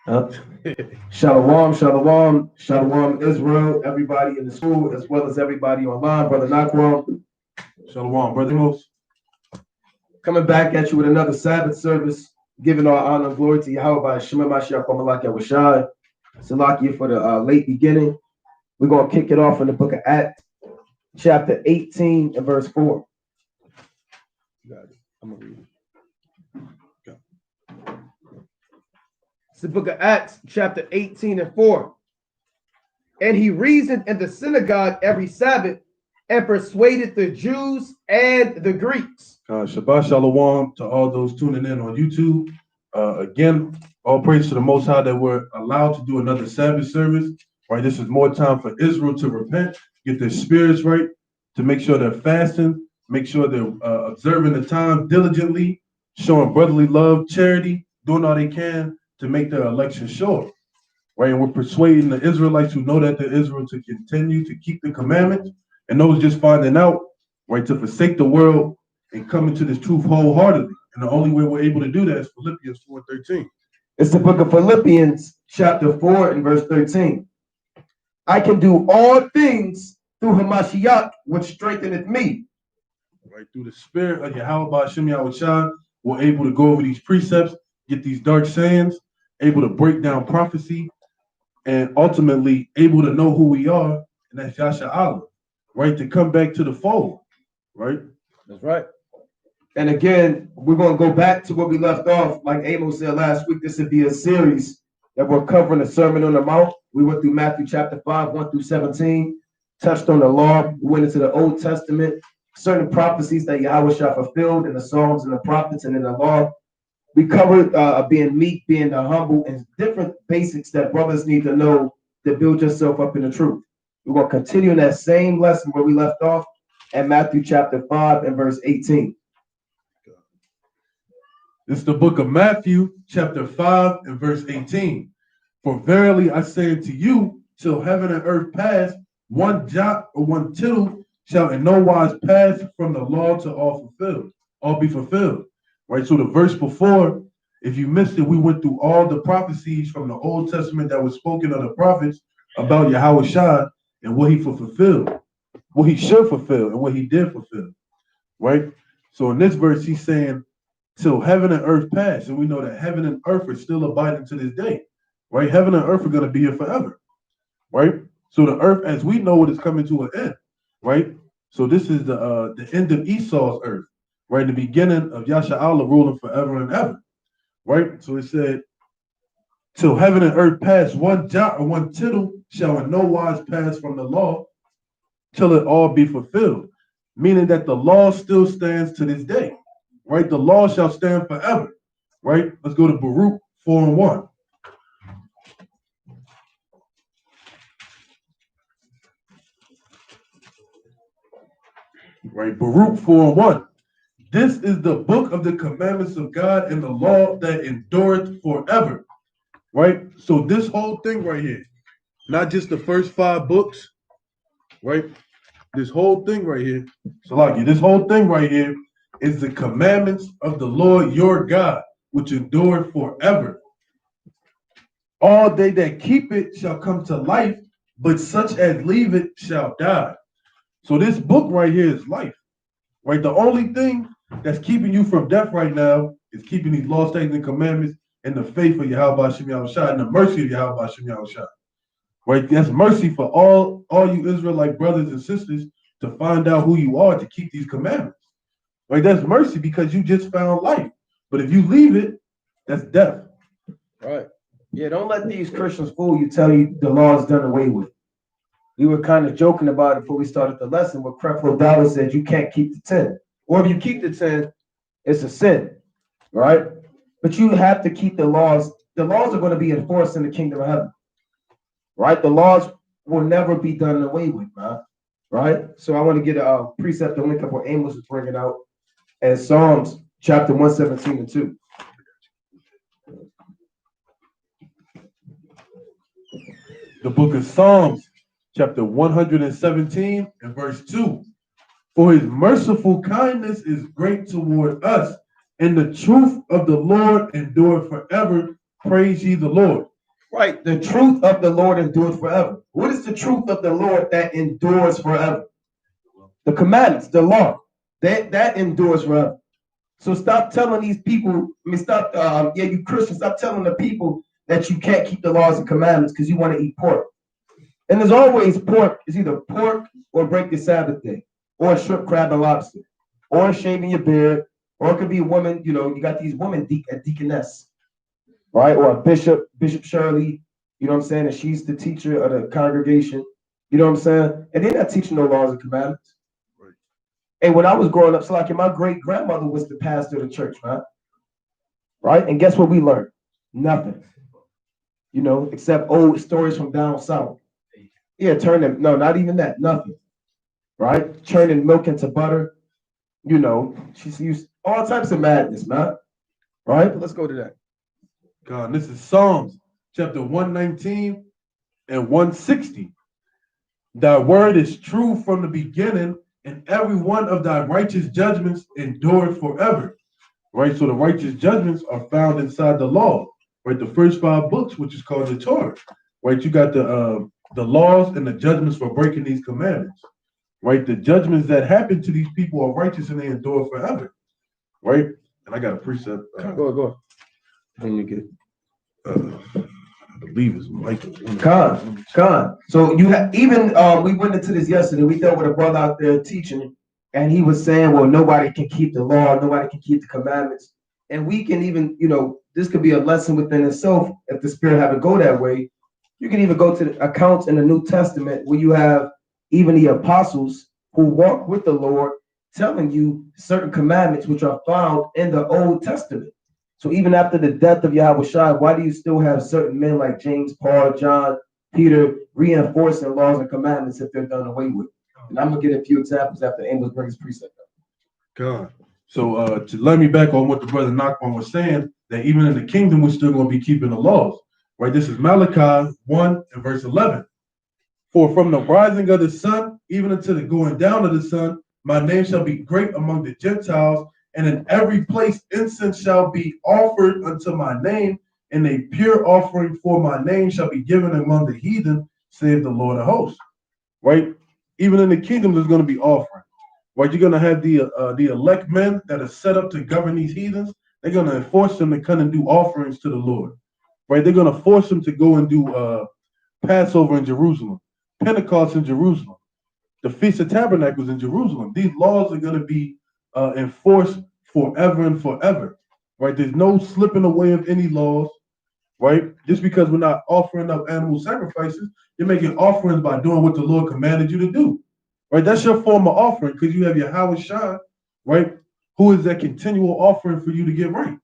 Uh, Shalom, shalom, shalom, Israel, everybody in the school, as well as everybody online. Brother Nakwam, Shalom, Brother Mos. coming back at you with another Sabbath service, giving all honor and glory to Yahweh by Shema Mashiach Malak Yahushai. Salakia for the late beginning. We're going to kick it off in the book of Acts, chapter 18 and verse 4. You got it. I'm going to read it. It's the book of Acts, chapter 18 and 4. And he reasoned in the synagogue every Sabbath and persuaded the Jews and the Greeks. Shabbat Shalom to all those tuning in on YouTube. Again, all praise to the Most High that we're allowed to do another Sabbath service. Right, this is more time for Israel to repent, get their spirits right, to make sure they're fasting, make sure they're observing the time diligently, showing brotherly love, charity, doing all they can to make their election sure. Right, and we're persuading the Israelites who know that they're Israel to continue to keep the commandments, and those just finding out, right, to forsake the world and come into this truth wholeheartedly. And the only way we're able to do that is Philippians 4:13. It's the book of Philippians, chapter 4 and verse 13. I can do all things through Hamashiach, which strengtheneth me. Right, through the spirit of Yahweh Shem Yahushua, we're able to go over these precepts, get these dark sayings, able to break down prophecy, and ultimately able to know who we are, and that's Yasha Allah, right? To come back to the fold, right? That's right. And again, we're going to go back to where we left off. Like Amos said last week, this would be a series that we're covering the Sermon on the Mount. We went through Matthew chapter 5, 1 through 17, touched on the law. We went into the Old Testament, certain prophecies that Yahweh Shah fulfilled in the Psalms and the prophets and in the law. We covered being meek, being humble, and different basics that brothers need to know to build yourself up in the truth. We're going to continue in that same lesson where we left off at Matthew chapter 5 and verse 18. It's the book of Matthew, chapter 5 and verse 18. For verily I say unto you, till heaven and earth pass, one jot or one tittle shall in no wise pass from the law to all be fulfilled. Right, so the verse before, if you missed it, we went through all the prophecies from the Old Testament that was spoken of the prophets about Yahweh Shah and what he fulfilled, what he should fulfill, and what he did fulfill. Right? So in this verse, he's saying, till heaven and earth pass, and we know that heaven and earth are still abiding to this day. Right? Heaven and earth are going to be here forever. Right? So the earth, as we know it, is coming to an end. Right? So this is the end of Esau's earth. Right, the beginning of Yasha Allah ruling forever and ever. Right? So it said, till heaven and earth pass, one jot or one tittle shall in no wise pass from the law till it all be fulfilled. Meaning that the law still stands to this day. Right? The law shall stand forever. Right? Let's go to Baruch 4 and 1. Right, Baruch 4 and 1. This is the book of the commandments of God and the law that endureth forever. Right? So this whole thing right here, not just the first 5 books, right? This whole thing right here, Salaki, this whole thing right here is the commandments of the Lord your God, which endure forever. All they that keep it shall come to life, but such as leave it shall die. So this book right here is life. Right? The only thing that's keeping you from death right now is keeping these laws, statutes, and commandments and the faith of Yahweh Shem Yahushua and the mercy of Yahweh Shem Yahushua. Right? That's mercy for all you Israelite brothers and sisters to find out who you are to keep these commandments. Right? That's mercy because you just found life. But if you leave it, that's death. Right. Yeah, don't let these Christians fool you, tell you the law is done away with. We were kind of joking about it before we started the lesson where Creflo Dollar said you can't keep the 10. Or if you keep the 10, it's a sin, right? But you have to keep the laws. The laws are going to be enforced in the kingdom of heaven, right? The laws will never be done away with, right? So I want to get a precept to link up what Amos is bringing out as Psalms chapter 117 and 2. The book of Psalms, chapter 117 and verse 2. For his merciful kindness is great toward us, and the truth of the Lord endure forever. Praise ye the Lord. Right. The truth of the Lord endures forever. What is the truth of the Lord that endures forever? The commandments, the law, that endures forever. So stop telling these people, you Christians, stop telling the people that you can't keep the laws and commandments because you want to eat pork. And there's always pork. It's either pork or break the Sabbath day, or shrimp, crab, and lobster, or shaving your beard, or it could be a woman, you got these women, a deaconess, right? Or a bishop, Bishop Shirley, you know what I'm saying? And she's the teacher of the congregation, you know what I'm saying? And they're not teaching no laws and commandments. Right. And when I was growing up, so like my great grandmother was the pastor of the church, man. Right? And guess what we learned? Nothing. Except old stories from down south. Yeah, no, not even that, nothing. Right? Turning milk into butter. She's used all types of madness, man. Right? Let's go to that. God, this is Psalms chapter 119 and 160. Thy word is true from the beginning, and every one of thy righteous judgments endureth forever. Right? So the righteous judgments are found inside the law. Right? The first 5 books, which is called the Torah. Right? You got the laws and the judgments for breaking these commandments. Right? The judgments that happen to these people are righteous and they endure forever. Right? And I got a precept. Go. Then you get. I believe it's Michael. Con. So you have even we went into this yesterday. We dealt with a brother out there teaching, and he was saying, well, nobody can keep the law, nobody can keep the commandments. And we can even, this could be a lesson within itself if the Spirit have it go that way. You can even go to the accounts in the New Testament where you have even the apostles who walk with the Lord telling you certain commandments which are found in the Old Testament. So even after the death of Yahushua, why do you still have certain men like James, Paul, John, Peter reinforcing laws and commandments if they're done away with? And I'm going to get a few examples after Amos brings precept up. God. So to let me back on what the brother Nachman was saying, that even in the kingdom, we're still going to be keeping the laws. Right? This is Malachi 1 and verse 11. For from the rising of the sun, even until the going down of the sun, my name shall be great among the Gentiles, and in every place incense shall be offered unto my name, and a pure offering for my name shall be given among the heathen, saith the Lord of hosts. Right? Even in the kingdom, there's going to be offering. Right? You're going to have the elect men that are set up to govern these heathens. They're going to enforce them to come and do offerings to the Lord. Right? They're going to force them to go and do Passover in Jerusalem, Pentecost in Jerusalem, the Feast of Tabernacles in Jerusalem. These laws are going to be enforced forever and forever. Right? There's no slipping away of any laws. Right? Just because we're not offering up animal sacrifices, you're making offerings by doing what the Lord commanded you to do. Right? That's your form of offering because you have your Yahushua, right? Who is that continual offering for you to get right.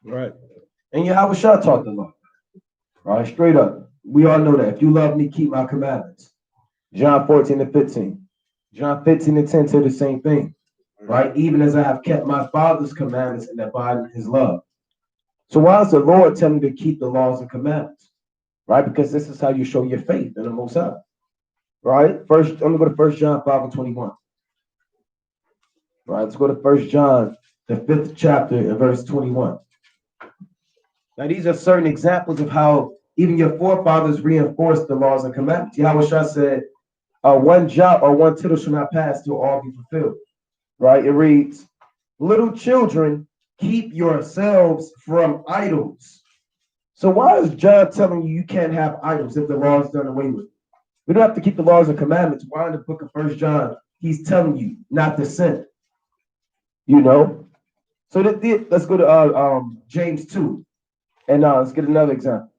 Right. And Yahushua taught the law. Right? Straight up. We all know that. If you love me, keep my commandments. John 14 and 15. John 15 and 10 say the same thing. Right? Even as I have kept my Father's commandments and abide in his love. So why is the Lord telling you to keep the laws and commandments? Right? Because this is how you show your faith in the Most High. Right? First, I'm going to go to 1 John 5 and 21. Right? Let's go to 1 John, the 5th chapter, and verse 21. Now, these are certain examples of how even your forefathers reinforced the laws and commandments. Yahushua said, one jot or one tittle shall not pass till all be fulfilled. Right? It reads, little children, keep yourselves from idols. So why is John telling you can't have idols if the law is done away with? We don't have to keep the laws and commandments. Why in the book of 1 John, he's telling you not to sin? So let's go to James 2. And let's get another example.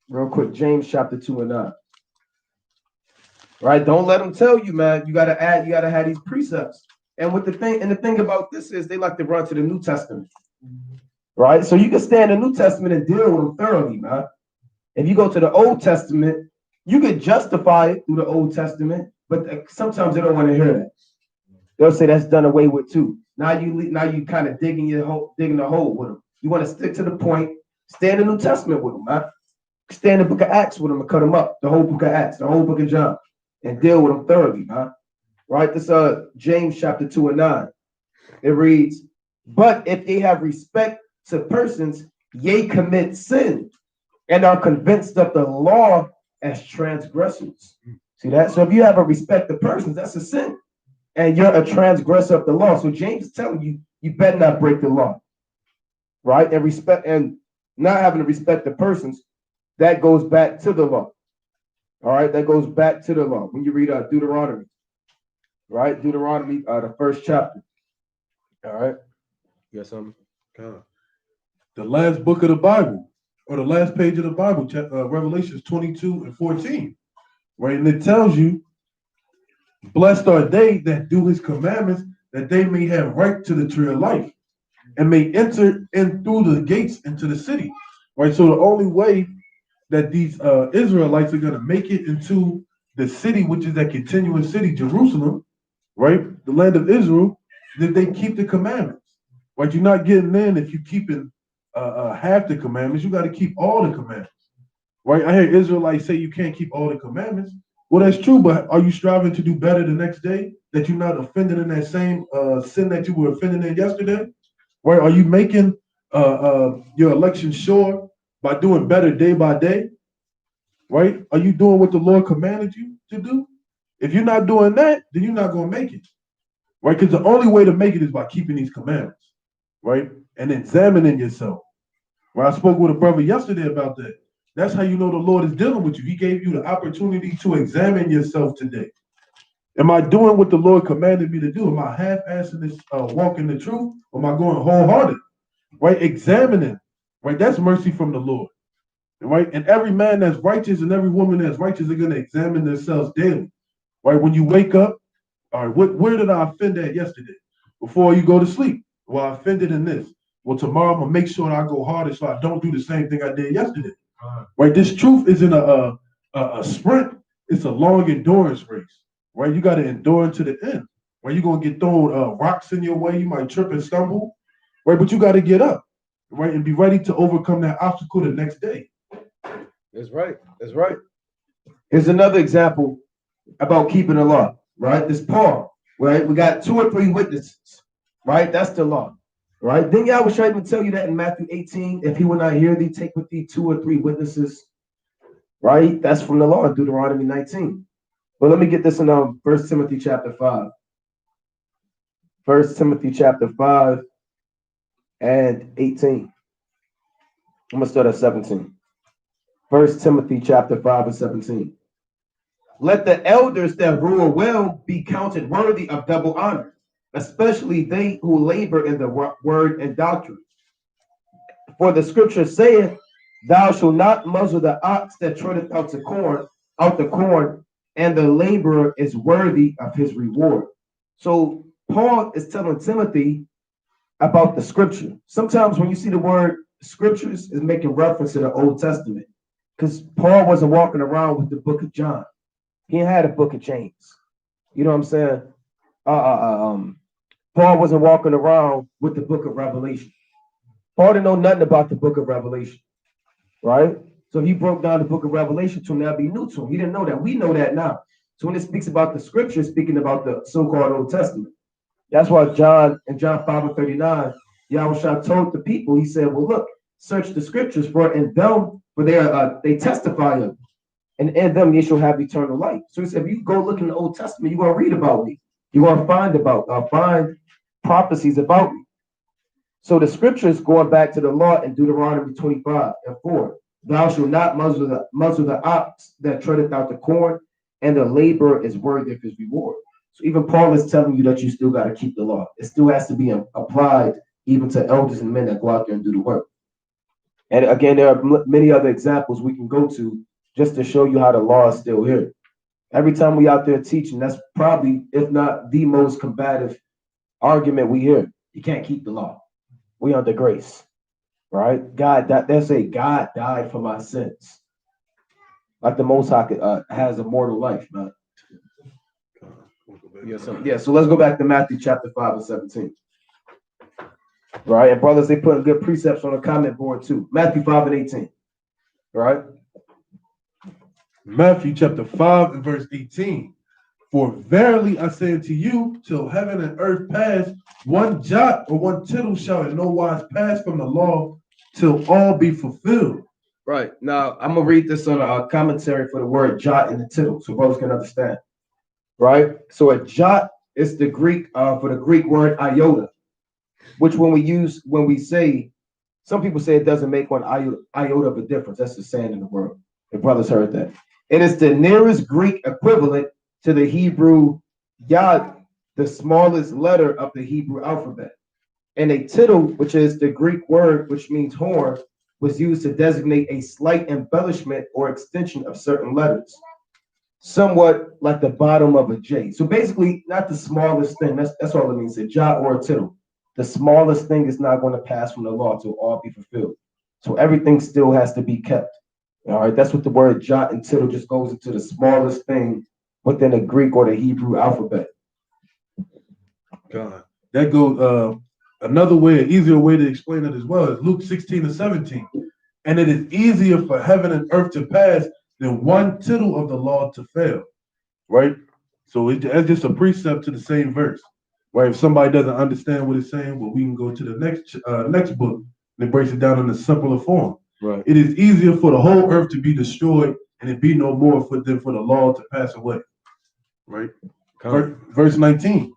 Real quick, James chapter 2 and 9. Right? Don't let them tell you, man. You gotta have these precepts. And the thing about this is they like to run to the New Testament. Right? So you can stay in the New Testament and deal with them thoroughly, man. If you go to the Old Testament, you could justify it through the Old Testament, but sometimes they don't want to hear that. They'll say that's done away with too. Now you kind of digging the hole with them. You want to stick to the point. Stay in the New Testament with them, man. Stay in the book of Acts with them and cut them up. The whole book of Acts, the whole book of John, and deal with them thoroughly, man. Right? This James chapter 2 and 9. It reads, but if they have respect to persons, ye commit sin. and are convinced of the law as transgressors. See that? So if you have a respect of persons, that's a sin. And you're a transgressor of the law. So James is telling you, you better not break the law. Right? And respect and not having a respect of persons, that goes back to the law. All right, that goes back to the law. When you read Deuteronomy, right? Deuteronomy, the first chapter. All right. You got something? The last book of the Bible, or the last page of the Bible, Revelations 22 and 14, right? And it tells you, blessed are they that do his commandments, that they may have right to the tree of life and may enter in through the gates into the city, right? So the only way that these Israelites are going to make it into the city, which is that continuous city, Jerusalem, right? The land of Israel, that they keep the commandments, right? You're not getting in if you're keeping half the commandments. You got to keep all the commandments, right? I hear Israelites say you can't keep all the commandments. Well, that's true, but are you striving to do better the next day, that you're not offending in that same sin that you were offending in yesterday? Right? Are you making your election sure by doing better day by day? Right? Are you doing what the Lord commanded you to do? If you're not doing that, then you're not going to make it. Right? Because the only way to make it is by keeping these commandments. Right? And examining yourself. Right? I spoke with a brother yesterday about that. That's how you know the Lord is dealing with you. He gave you the opportunity to examine yourself today. Am I doing what the Lord commanded me to do? Am I half-assing this walk in the truth? Or am I going wholehearted? Right? Examining. Right? That's mercy from the Lord. Right? And every man that's righteous and every woman that's righteous are going to examine themselves daily. Right? When you wake up, all right, where did I offend at yesterday? Before you go to sleep. Well, I offended in this. Well, tomorrow I'm going to make sure I go harder so I don't do the same thing I did yesterday. Right? This truth isn't a sprint. It's a long endurance race. Right? You got to endure into the end. Right? You're going to get thrown rocks in your way. You might trip and stumble. Right? But you got to get up. Right? And be ready to overcome that obstacle the next day. That's right. That's right. Here's another example about keeping the law. Right? This Paul. Right? We got 2 or 3 witnesses. Right? That's the law. Right? Then Yahweh tried to tell you that in Matthew 18. If he will not hear thee, take with thee 2 or 3 witnesses. Right? That's from the law in Deuteronomy 19. But let me get this in 1 Timothy chapter 5. 1 Timothy chapter 5 and 18. I'm going to start at 17. 1 Timothy chapter 5 and 17. Let the elders that rule well be counted worthy of double honor, especially they who labor in the word and doctrine. For the scripture saith, thou shalt not muzzle the ox that treadeth out the corn, and the laborer is worthy of his reward. So Paul is telling Timothy about the scripture. Sometimes when you see the word scriptures, is making reference to the Old Testament, because Paul wasn't walking around with the book of John. He had a book of James. You know what I'm saying? Paul wasn't walking around with the book of Revelation. Paul didn't know nothing about the book of Revelation, right? So he broke down the book of Revelation to him, that'd be new to him. He didn't know that. We know that now. So when it speaks about the scripture, speaking about the so-called Old Testament. That's why John 5 and 39, Yahushua told the people, he said, well, look, search the scriptures for them, for they testify of, and in them you shall have eternal life. So he said, if you go look in the Old Testament, you're going to read about me. You're going to find prophecies about me. So the scriptures going back to the law in Deuteronomy 25 and 4. Thou shalt not muzzle the ox that treadeth out the corn, and the laborer is worthy of his reward. So even Paul is telling you that you still got to keep the law. It still has to be applied even to elders and men that go out there and do the work. And again, there are many other examples we can go to just to show you how the law is still here. Every time we out there teaching, that's probably, if not the most combative argument we hear. You can't keep the law. We under grace, right? They say God died for my sins. Like the Most High has immortal life, man. So let's go back to Matthew chapter 5 and 17. Right? And brothers, they put good precepts on the comment board too. Matthew 5 and 18. Right? Matthew chapter 5 and verse 18. For verily I say unto you, till heaven and earth pass, one jot or one tittle shall in no wise pass from the law till all be fulfilled. Right. Now, I'm going to read this on a commentary for the word jot and the tittle so brothers can understand. Right. So a jot is the Greek for the Greek word iota, which when we say, some people say it doesn't make one iota of a difference. That's the saying in the world. The brothers heard that. It is the nearest Greek equivalent to the Hebrew yod, the smallest letter of the Hebrew alphabet. And a tittle, which is the Greek word which means horn, was used to designate a slight embellishment or extension of certain letters, somewhat like the bottom of a J. So basically, not the smallest thing. That's all it means, a jot or a tittle. The smallest thing is not going to pass from the law to all be fulfilled. So everything still has to be kept. All right, that's what the word jot and tittle just goes into the smallest thing within the Greek or the Hebrew alphabet. God. That goes another way, an easier way to explain it as well is Luke 16:17. And it is easier for heaven and earth to pass than one tittle of the law to fail. Right? So that's just a precept to the same verse. Right? If somebody doesn't understand what it's saying, well, we can go to the next book and it breaks it down in a simpler form. Right. It is easier for the whole earth to be destroyed and it be no more than for the law to pass away. Right? Verse 19.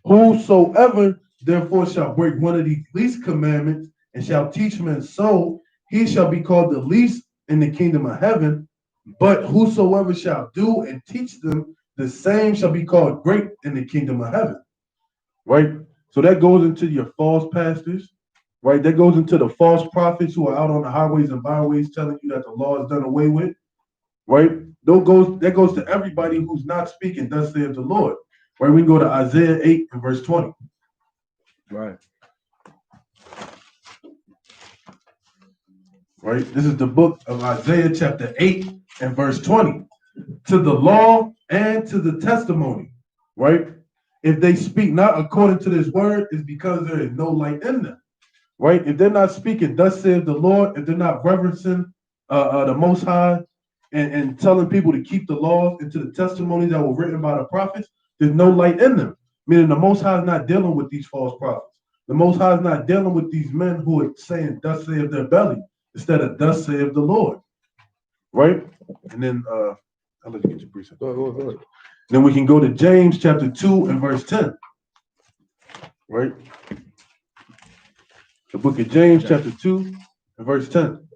Whosoever therefore shall break one of these least commandments and shall teach men so, he shall be called the least in the kingdom of heaven. But whosoever shall do and teach them, the same shall be called great in the kingdom of heaven. Right? So that goes into your false pastors. Right? That goes into the false prophets who are out on the highways and byways telling you that the law is done away with. Right? That goes to everybody who's not speaking, thus saith the Lord. Right? We can go to Isaiah 8 and verse 20. Right. Right? This is the book of Isaiah chapter 8 and verse 20. To the law and to the testimony. Right? If they speak not according to this word, it's because there is no light in them. Right? If they're not speaking, thus saith the Lord, if they're not reverencing the Most High and telling people to keep the laws and to the testimonies that were written by the prophets, there's no light in them. Meaning the Most High is not dealing with these false prophets. The Most High is not dealing with these men who are saying, thus saith their belly, instead of thus saith the Lord. Right? And then I'll let you get your precept. Go. Then we can go to James chapter 2 and verse 10. Right? The book of James chapter 2 and verse 10.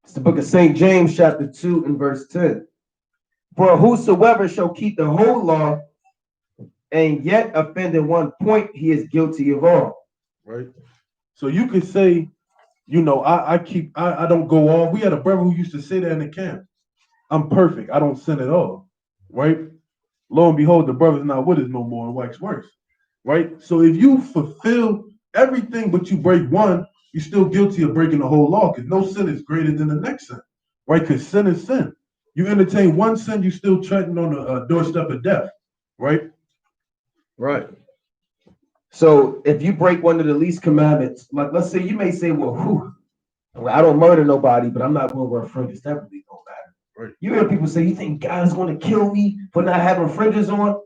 It's the book of St. James chapter 2 and verse 10. For whosoever shall keep the whole law and yet offend in one point, he is guilty of all. Right? So you could say, I don't go off. We had a brother who used to say that in the camp. I'm perfect. I don't sin at all. Right? Lo and behold, the brother's not with us no more and wax worse. Right? So if you fulfill everything but you break one, you're still guilty of breaking the whole law because no sin is greater than the next sin. Right? Because sin is sin. You entertain one sin, you're still treading on the doorstep of death. Right? Right. So if you break one of the least commandments, like let's say you may say, well, I don't murder nobody, but I'm not going to wear fringes. That really don't matter. Right. You hear people say, you think God is going to kill me for not having fringes on?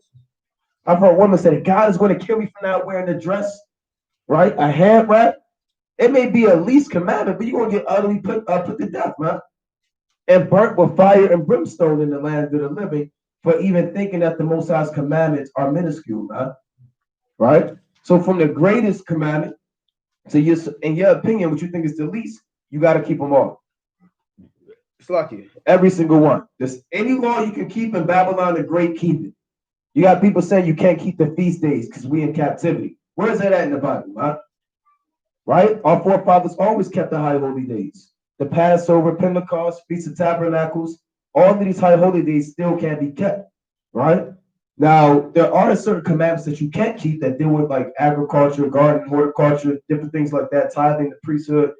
I've heard women say, God is going to kill me for not wearing a dress, right? A head wrap. It may be a least commandment, but you're going to get utterly put to death, man. And burnt with fire and brimstone in the land of the living for even thinking that the Most High's commandments are minuscule, man. Right? So from the greatest commandment to in your opinion, what you think is the least, you got to keep them all. It's lucky. Every single one. There's any law you can keep in Babylon the Great, keep it. You got people saying you can't keep the feast days because we in captivity. Where is that at in the Bible, huh? Right? Our forefathers always kept the high holy days. The Passover, Pentecost, Feast of Tabernacles, all of these high holy days still can't be kept, right? Now, there are certain commandments that you can't keep that deal with like agriculture, garden, horticulture, different things like that, tithing, the priesthood.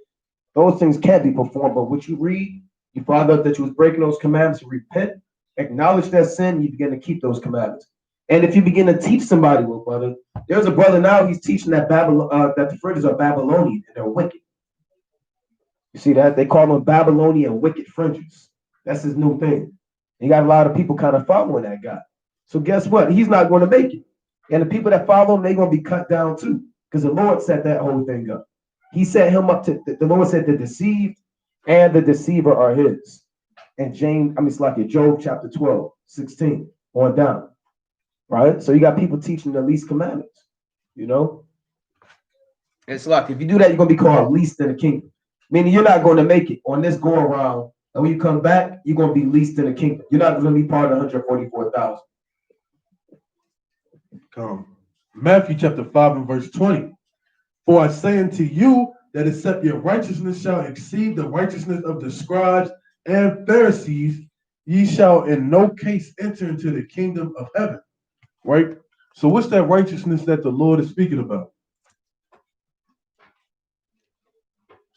Those things can't be performed. But what you read, you find out that you was breaking those commandments, you repent, acknowledge that sin, you begin to keep those commandments. And if you begin to teach somebody, well, brother, there's a brother now, he's teaching that that the fringes are Babylonian and they're wicked. You see that? They call them Babylonian wicked fringes. That's his new thing. He got a lot of people kind of following that guy. So guess what? He's not going to make it. And the people that follow him, they're going to be cut down too. Because the Lord set that whole thing up. He set him up the Lord said to deceive and the deceiver are his. And it's like in Job chapter 12, 16, on down. Right? So you got people teaching the least commandments, you know? It's like if you do that, you're gonna be called least in the kingdom. Meaning you're not going to make it on this go around. And when you come back, you're gonna be least in the kingdom. You're not gonna be part of 144,000. Come. Matthew chapter 5 and verse 20. For I say unto you that except your righteousness shall exceed the righteousness of the scribes and Pharisees, ye shall in no case enter into the kingdom of heaven. Right? So what's that righteousness that the Lord is speaking about?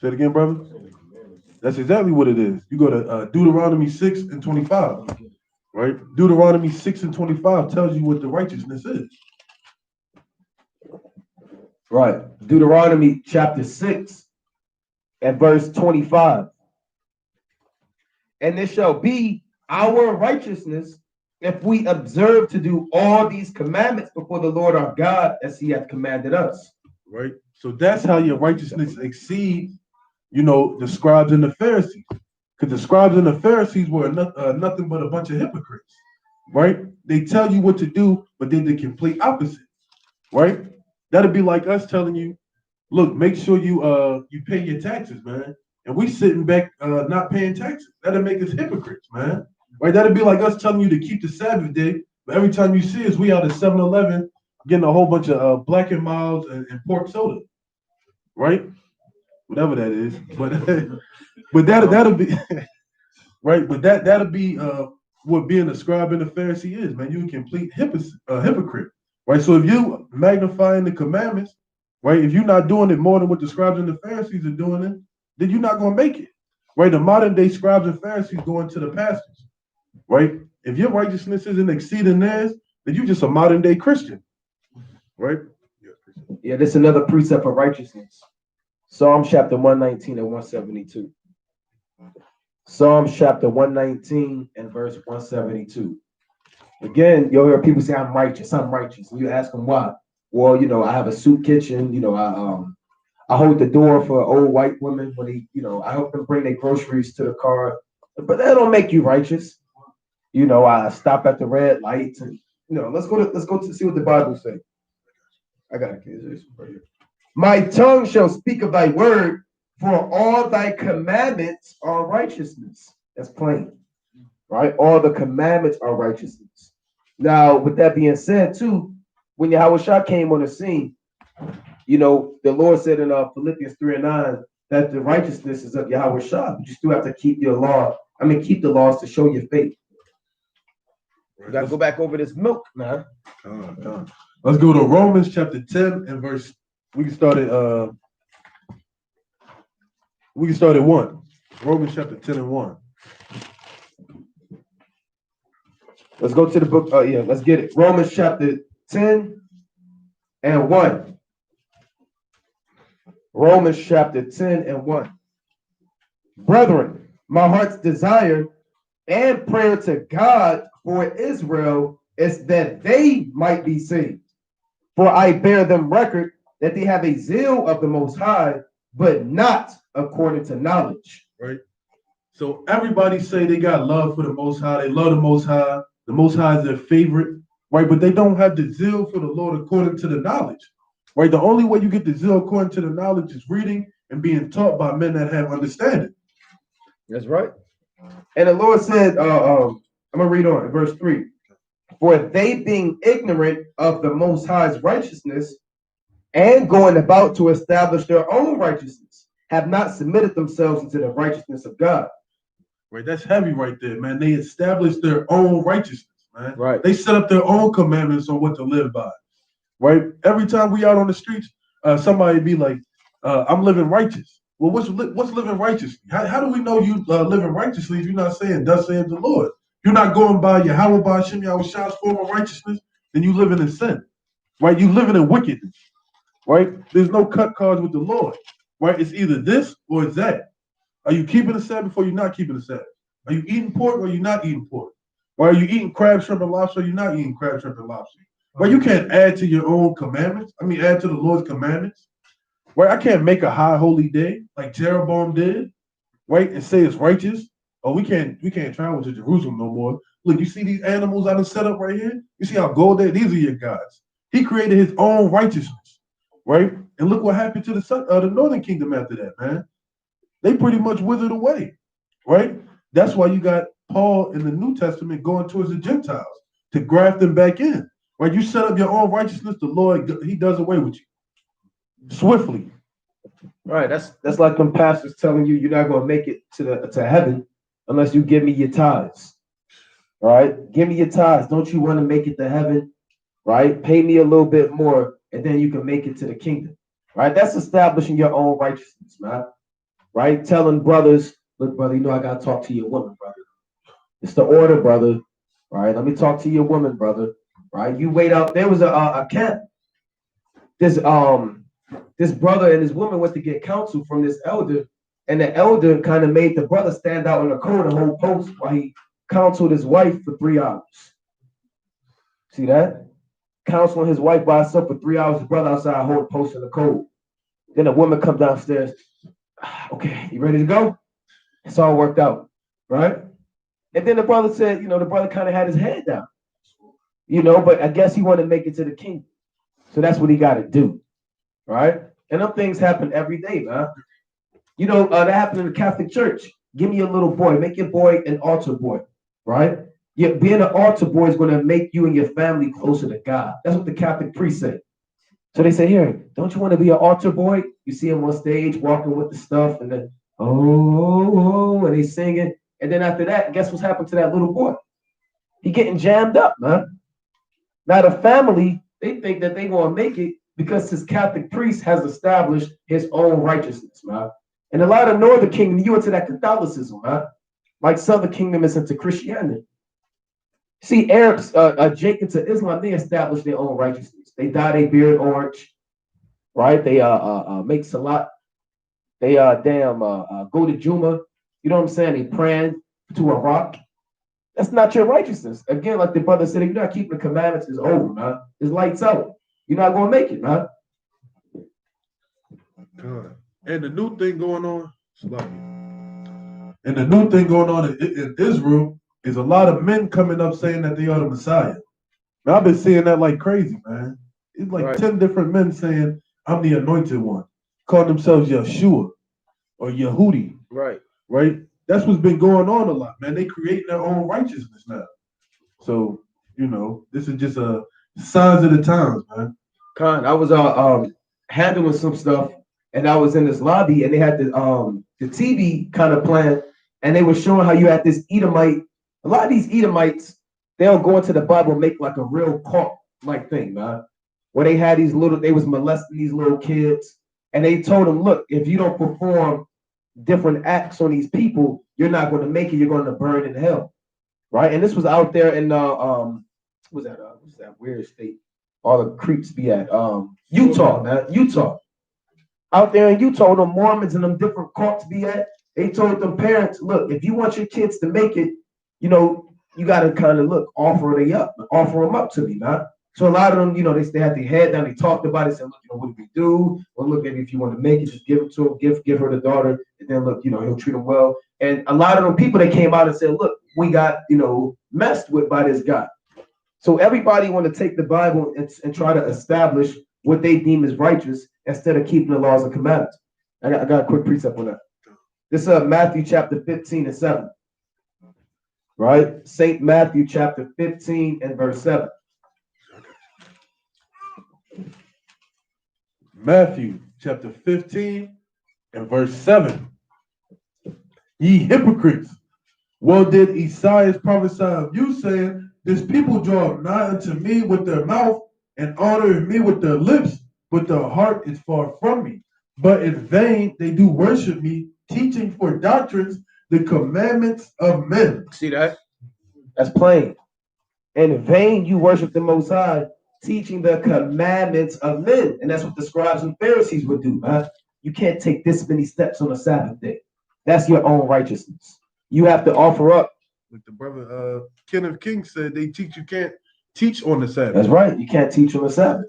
Say it again, brother. That's exactly what it is. You go to Deuteronomy 6 and 25. Right? Deuteronomy 6 and 25 tells you what the righteousness is. Right. Deuteronomy chapter 6 and verse 25. And it shall be our righteousness if we observe to do all these commandments before the Lord our God as he hath commanded us. Right. So that's how your righteousness exceeds, the scribes and the Pharisees. Because the scribes and the Pharisees were nothing but a bunch of hypocrites. Right. They tell you what to do, but then the complete opposite. Right. That'd be like us telling you, look, make sure you pay your taxes, man. And we sitting back not paying taxes. That'd make us hypocrites, man. Right? That'd be like us telling you to keep the Sabbath day, but every time you see us, we out at 7-Eleven getting a whole bunch of Black and Milds and pork soda. Right? Whatever that is. But that'll be right. But that'll be what being a scribe and a Pharisee is, man. You a complete hypocrite. Right? So if you magnifying the commandments, right? If you're not doing it more than what the scribes and the Pharisees are doing it, then you're not going to make it. Right? The modern day scribes and Pharisees going to the pastors. Right? If your righteousness isn't exceeding theirs, then you're just a modern day Christian. Right? Yeah, this is another precept of righteousness. Psalm chapter 119 and 172. Psalm chapter 119 and verse 172. Again, you'll hear people say, I'm righteous. And you ask them why. Well, I have a soup kitchen. I hold the door for old white women when I help them bring their groceries to the car. But that don't make you righteous. I stop at the red lights and let's go to see what the Bible says. I got it right here. My tongue shall speak of thy word, for all thy commandments are righteousness. That's plain. Right? All the commandments are righteousness. Now, with that being said, too, when Yahweh came on the scene, the Lord said in Philippians 3 and 9 that the righteousness is of Yahweh Shah. You still have to keep your law. Keep the laws to show your faith. You got to go back over this milk, man. Let's go to Romans chapter 10 and verse. We can start at 1. Romans chapter 10 and 1. Let's go to the book. Let's get it. Romans chapter 10 and 1. Romans chapter 10 and 1. Brethren, my heart's desire and prayer to God for Israel is that they might be saved. For I bear them record that they have a zeal of the Most High, but not according to knowledge. Right. So everybody say they got love for the Most High. They love the Most High. The Most High is their favorite. Right. But they don't have the zeal for the Lord according to the knowledge. Right. The only way you get the zeal according to the knowledge is reading and being taught by men that have understanding. That's right. And the Lord said, I'm going to read on in verse 3. For they being ignorant of the Most High's righteousness and going about to establish their own righteousness, have not submitted themselves into the righteousness of God. Right, that's heavy right there, man. They established their own righteousness, man. Right. They set up their own commandments on what to live by. Right? Every time we out on the streets, somebody be like, I'm living righteous. Well, what's living righteously? How do we know you living righteously if you're not saying, thus saith the Lord? You're not going by Yahweh by Hashem Yahweh Shah's form of righteousness, then you living in sin. Right? You living in wickedness. Right? There's no cut cards with the Lord. Right? It's either this or it's that. Are you keeping the Sabbath or you're not keeping the Sabbath? Are you eating pork or you're not eating pork? Or are you eating crab, shrimp, and lobster or you're not eating crab, shrimp, and lobster? Right? You can't add to your own commandments. Add to the Lord's commandments. Right? I can't make a high holy day like Jeroboam did. right, and say it's righteous. Oh, we can't travel to Jerusalem no more. Look, you see these animals I done set up right here? You see how gold they? These are your gods. He created his own righteousness, right? And look what happened to the northern kingdom after that, man. They pretty much withered away, right? That's why you got Paul in the New Testament going towards the Gentiles to graft them back in. Right? You set up your own righteousness, the Lord, he does away with you swiftly. Right. That's like them pastors telling you you're not gonna make it to heaven unless you give me your tithes. Right? Give me your tithes. Don't you want to make it to heaven? Right? Pay me a little bit more, and then you can make it to the kingdom. Right? That's establishing your own righteousness, man. Right? Telling brothers, look, brother, you know I gotta talk to your woman, brother. It's the order, brother. Right? Let me talk to your woman, brother. Right? You wait out. There was a camp. This brother and his woman went to get counsel from this elder, and the elder kind of made the brother stand out in the cold and hold post while he counseled his wife for 3 hours. See that? Counseling his wife by herself for 3 hours, his brother outside holding post in the cold. Then a woman comes downstairs. Okay, you ready to go? It's all worked out, right? And then the brother said, the brother kind of had his head down, but I guess he wanted to make it to the kingdom. So that's what he got to do, right? And them things happen every day, man. That happened in the Catholic Church. Give me a little boy. Make your boy an altar boy, right? Yeah, being an altar boy is going to make you and your family closer to God. That's what the Catholic priests say. So they say, here, don't you want to be an altar boy? You see him on stage walking with the stuff, and then, and they singing. And then after that, guess what's happened to that little boy? He getting jammed up, man. Now the family, they think that they're going to make it because this Catholic priest has established his own righteousness, man. And a lot of Northern Kingdom, you into that Catholicism, man. Like Southern Kingdom is into Christianity. See, Arabs, Jacob to Islam, they established their own righteousness. They dye their beard orange, right? They make salat. They go to Juma. You know what I'm saying? They praying to a rock. That's not your righteousness. Again, like the brother said, if you're not keeping the commandments, it's over, man. It's lights out. You're not gonna make it, man. God. And the new thing going on, in Israel is a lot of men coming up saying that they are the Messiah. Now, I've been seeing that like crazy, man. It's like 10 different men saying, I'm the anointed one, calling themselves Yeshua or Yehudi. Right. Right? That's what's been going on a lot, man. They create their own righteousness now. So, this is just a signs of the times, man. I was handling some stuff, and I was in this lobby, and they had the TV kind of playing, and they were showing how you had this Edomite. A lot of these Edomites, they'll go into the Bible and make like a real cult-like thing, man. Where they had they was molesting these little kids, and they told them, look, if you don't perform different acts on these people, you're not going to make it. You're going to burn in hell, right? And this was out there in what's that weird state? All the creeps be at Utah, man. Utah. Out there in Utah, the Mormons and them different cults be at. They told them parents, look, if you want your kids to make it, you got to kind of offer them up to me, man. So a lot of them, they had their head down. They talked about it. Said, look, what do we do? Well, look, maybe if you want to make it, just give it to him. Give her the daughter, and then look, he'll treat them well. And a lot of them people that came out and said, look, we got messed with by this guy. So everybody want to take the Bible and try to establish what they deem as righteous instead of keeping the laws and commandments. I got a quick precept on that. This is Matthew chapter 15 and 7. Right? St. Matthew chapter 15 and verse 7. Matthew chapter 15 and verse 7. Ye hypocrites, well did Esaias prophesy of you, saying, this people draw nigh unto me with their mouth and honor me with their lips, but their heart is far from me. But in vain they do worship me, teaching for doctrines the commandments of men. See that? That's plain. In vain you worship the Most High, teaching the commandments of men. And that's what the scribes and Pharisees would do. Huh? You can't take this many steps on a Sabbath day. That's your own righteousness. You have to offer up. Like the brother Kenneth King said, you can't teach on the Sabbath. That's right. You can't teach on the Sabbath.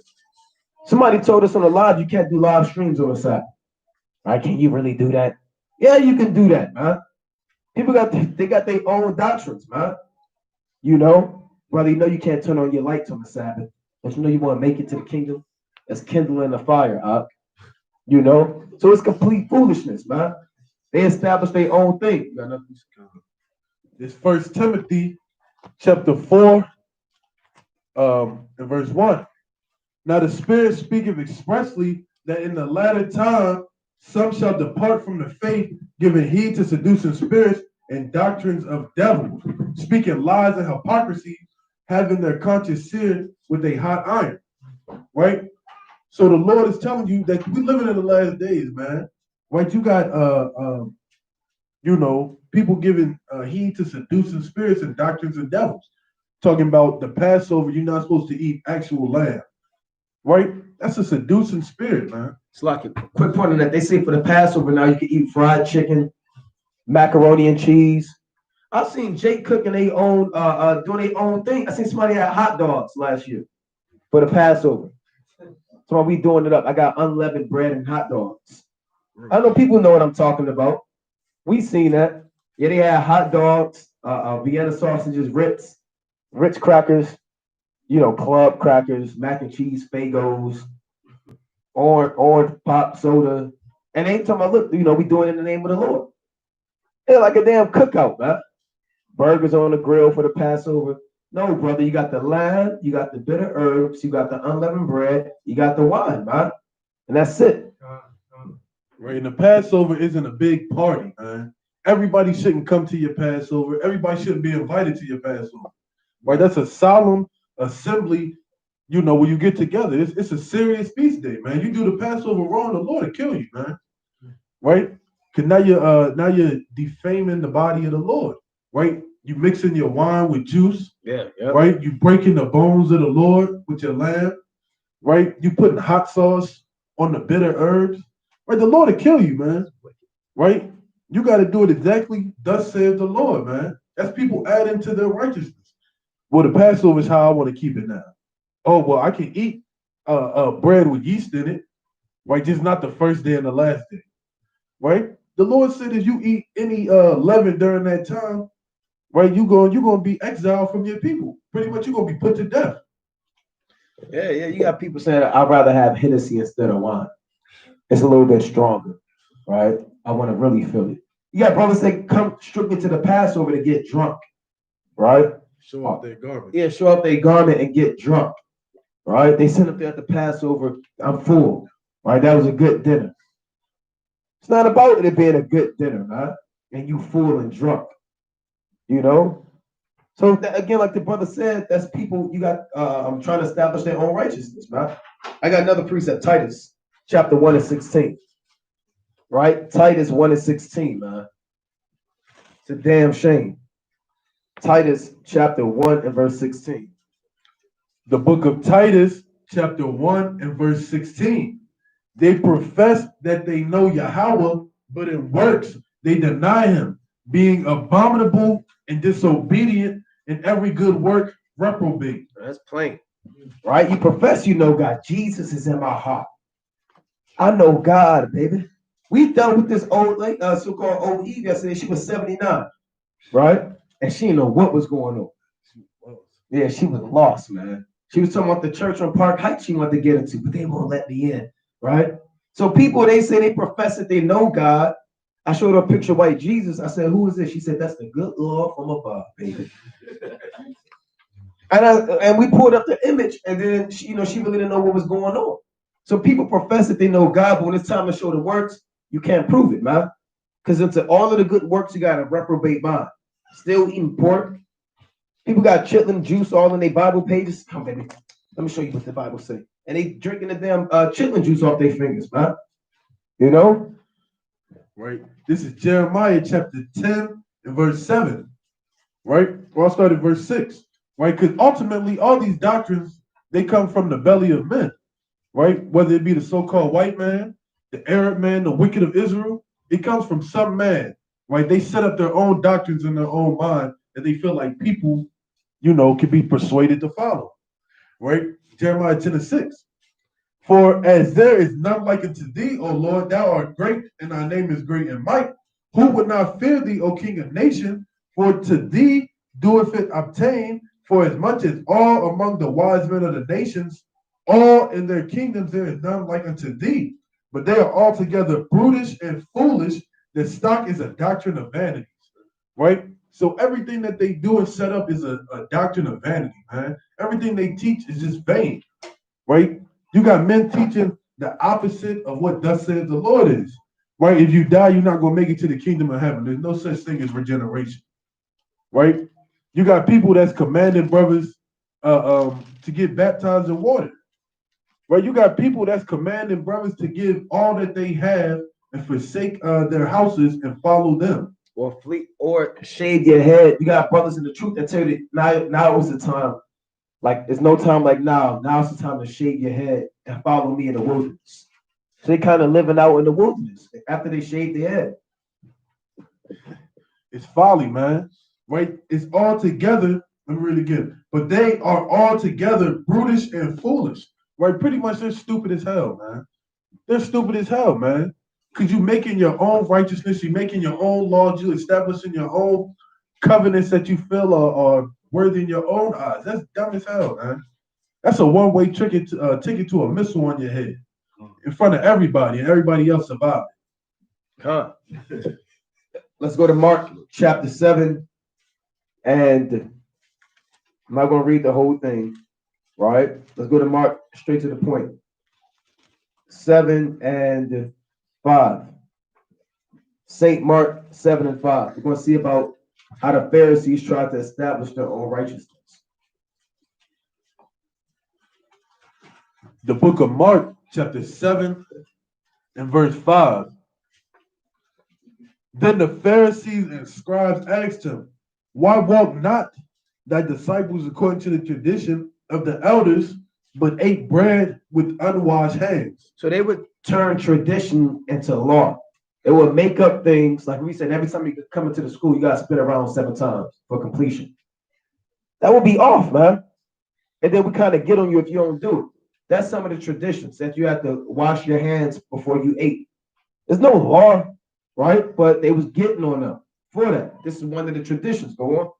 Somebody told us on the live, you can't do live streams on the Sabbath. Right? Can you really do that? Yeah, you can do that, man. People they got their own doctrines, man. You know, brother, you know you can't turn on your lights on the Sabbath, but you know you want to make it to the kingdom. That's kindling the fire, you know. So it's complete foolishness, man. They established their own thing. This First Timothy chapter 4, and verse 1. Now the Spirit speaketh expressly that in the latter time some shall depart from the faith, giving heed to seducing spirits and doctrines of devils, speaking lies and hypocrisy, having their conscience seared with a hot iron. Right? So the Lord is telling you that we're living in the last days, man. Right? You got people giving heed to seducing spirits and doctrines of devils. Talking about the Passover, you're not supposed to eat actual lamb. Right? That's a seducing spirit, man. It's like a quick point on that. They say for the Passover now you can eat fried chicken, macaroni and cheese. I've seen Jake cooking their own, doing their own thing. I seen somebody had hot dogs last year for the Passover. So we doing it up. I got unleavened bread and hot dogs. I know people know what I'm talking about. We seen that. Yeah, they had hot dogs, Vienna sausages, Ritz crackers, club crackers, mac and cheese, Fagos, orange pop soda. And they talking about, look, we doing it in the name of the Lord. They're like a damn cookout, man. Burgers on the grill for the Passover. No, brother, you got the lamb, you got the bitter herbs, you got the unleavened bread, you got the wine, man. And that's it. Right, and the Passover isn't a big party, man. Everybody shouldn't come to your Passover. Everybody shouldn't be invited to your Passover. Right, that's a solemn assembly, when you get together. It's a serious feast day, man. You do the Passover wrong, the Lord will kill you, man. Right? Because now you're defaming the body of the Lord. Right? You mixing your wine with juice. Yeah. Right? You breaking the bones of the Lord with your lamb. Right? You putting hot sauce on the bitter herbs. Right? The Lord will kill you, man. Right? You got to do it exactly thus says the Lord, man. That's people adding to their righteousness. Well, the Passover is how I want to keep it now. Oh, well, I can eat bread with yeast in it, right? Just not the first day and the last day, right? The Lord said if you eat any leaven during that time, right, you're going to be exiled from your people. Pretty much you're going to be put to death. Yeah, you got people saying, I'd rather have Hennessy instead of wine. It's a little bit stronger, right? I want to really feel it. You got brothers that come strictly to the Passover to get drunk, right? Show off their garment. Yeah, show off their garment and get drunk, right? They sit up there at the Passover, I'm full, right? That was a good dinner. It's not about it being a good dinner, man, and you full and drunk, So again, like the brother said, that's people you got trying to establish their own righteousness, man. I got another precept, Titus, chapter 1 and 16. Right? Titus 1 and 16, man. It's a damn shame. Titus chapter 1 and verse 16. The book of Titus, chapter 1 and verse 16. They profess that they know Yahweh, but in works they deny him, being abominable and disobedient in every good work reprobate. That's plain. Right? You profess you know God. Jesus is in my heart. I know God, baby. We done with this old so-called old Eve yesterday. She was 79, right? And she didn't know what was going on. Yeah, she was lost, man. She was talking about the church on Park Heights she wanted to get into, but they won't let me in, right? So people, they say they profess that they know God. I showed her a picture of white Jesus. I said, who is this? She said, that's the good Lord from above, baby. And we pulled up the image, and then she really didn't know what was going on. So people profess that they know God, but when it's time to show the works, you can't prove it, man. Because into all of the good works, you got a reprobate mind. Still eating pork. People got chitlin juice all in their Bible pages. Come, baby. Let me show you what the Bible say. And they drinking the damn chitlin juice off their fingers, man. Right. This is Jeremiah chapter 10 and verse 7. Right? Well, I'll start at verse 6. Right? Because ultimately, all these doctrines, they come from the belly of men. Right? Whether it be the so-called white man, the Arab man, the wicked of Israel, it comes from some man. Right? They set up their own doctrines in their own mind that they feel like people, can be persuaded to follow. Right? Jeremiah 10 and 6. For as there is none like unto thee, O Lord, thou art great, and thy name is great in might. Who would not fear thee, O king of nations? For to thee doeth it obtain, for as much as all among the wise men of the nations, all in their kingdoms there is none like unto thee. But they are altogether brutish and foolish. Their stock is a doctrine of vanity. Right? So everything that they do and set up is a doctrine of vanity, man. Everything they teach is just vain, right? You got men teaching the opposite of what thus says the Lord is, right? If you die, you're not going to make it to the kingdom of heaven. There's no such thing as regeneration, right? You got people that's commanding brothers to get baptized in water, right? You got people that's commanding brothers to give all that they have and forsake their houses and follow them. Or flee, or shave your head. You got brothers in the truth that tell you now is the time. Like there's no time like now. Now's the time to shave your head and follow me in the wilderness. So they kind of living out in the wilderness after they shave their head. It's folly, man. Right? It's all together. Let me read it again. But they are all together brutish and foolish. Right? Pretty much they're stupid as hell, man. They're stupid as hell, man. Because you're making your own righteousness, you're making your own laws, you're establishing your own covenants that you feel are worthy in your own eyes. That's dumb as hell, man. That's a one-way ticket to a missile on your head in front of everybody, and everybody else about it. Huh. Let's go to Mark chapter 7, and I'm not going to read the whole thing, right? Let's go to Mark straight to the point. 7 and 5. St. Mark 7 and 5. We're going to see about how the Pharisees tried to establish their own righteousness. The book of Mark, chapter 7 and verse 5. Then the Pharisees and scribes asked him, why walk not thy disciples according to the tradition of the elders, but ate bread with unwashed hands? So they would turn tradition into law. They would make up things, like we said, every time you come into the school, you got to spin around 7 times for completion. That would be off, man. And then we kind of get on you if you don't do it. That's some of the traditions, that you have to wash your hands before you ate. There's no law, right? But they was getting on them for that. This is one of the traditions. Go on.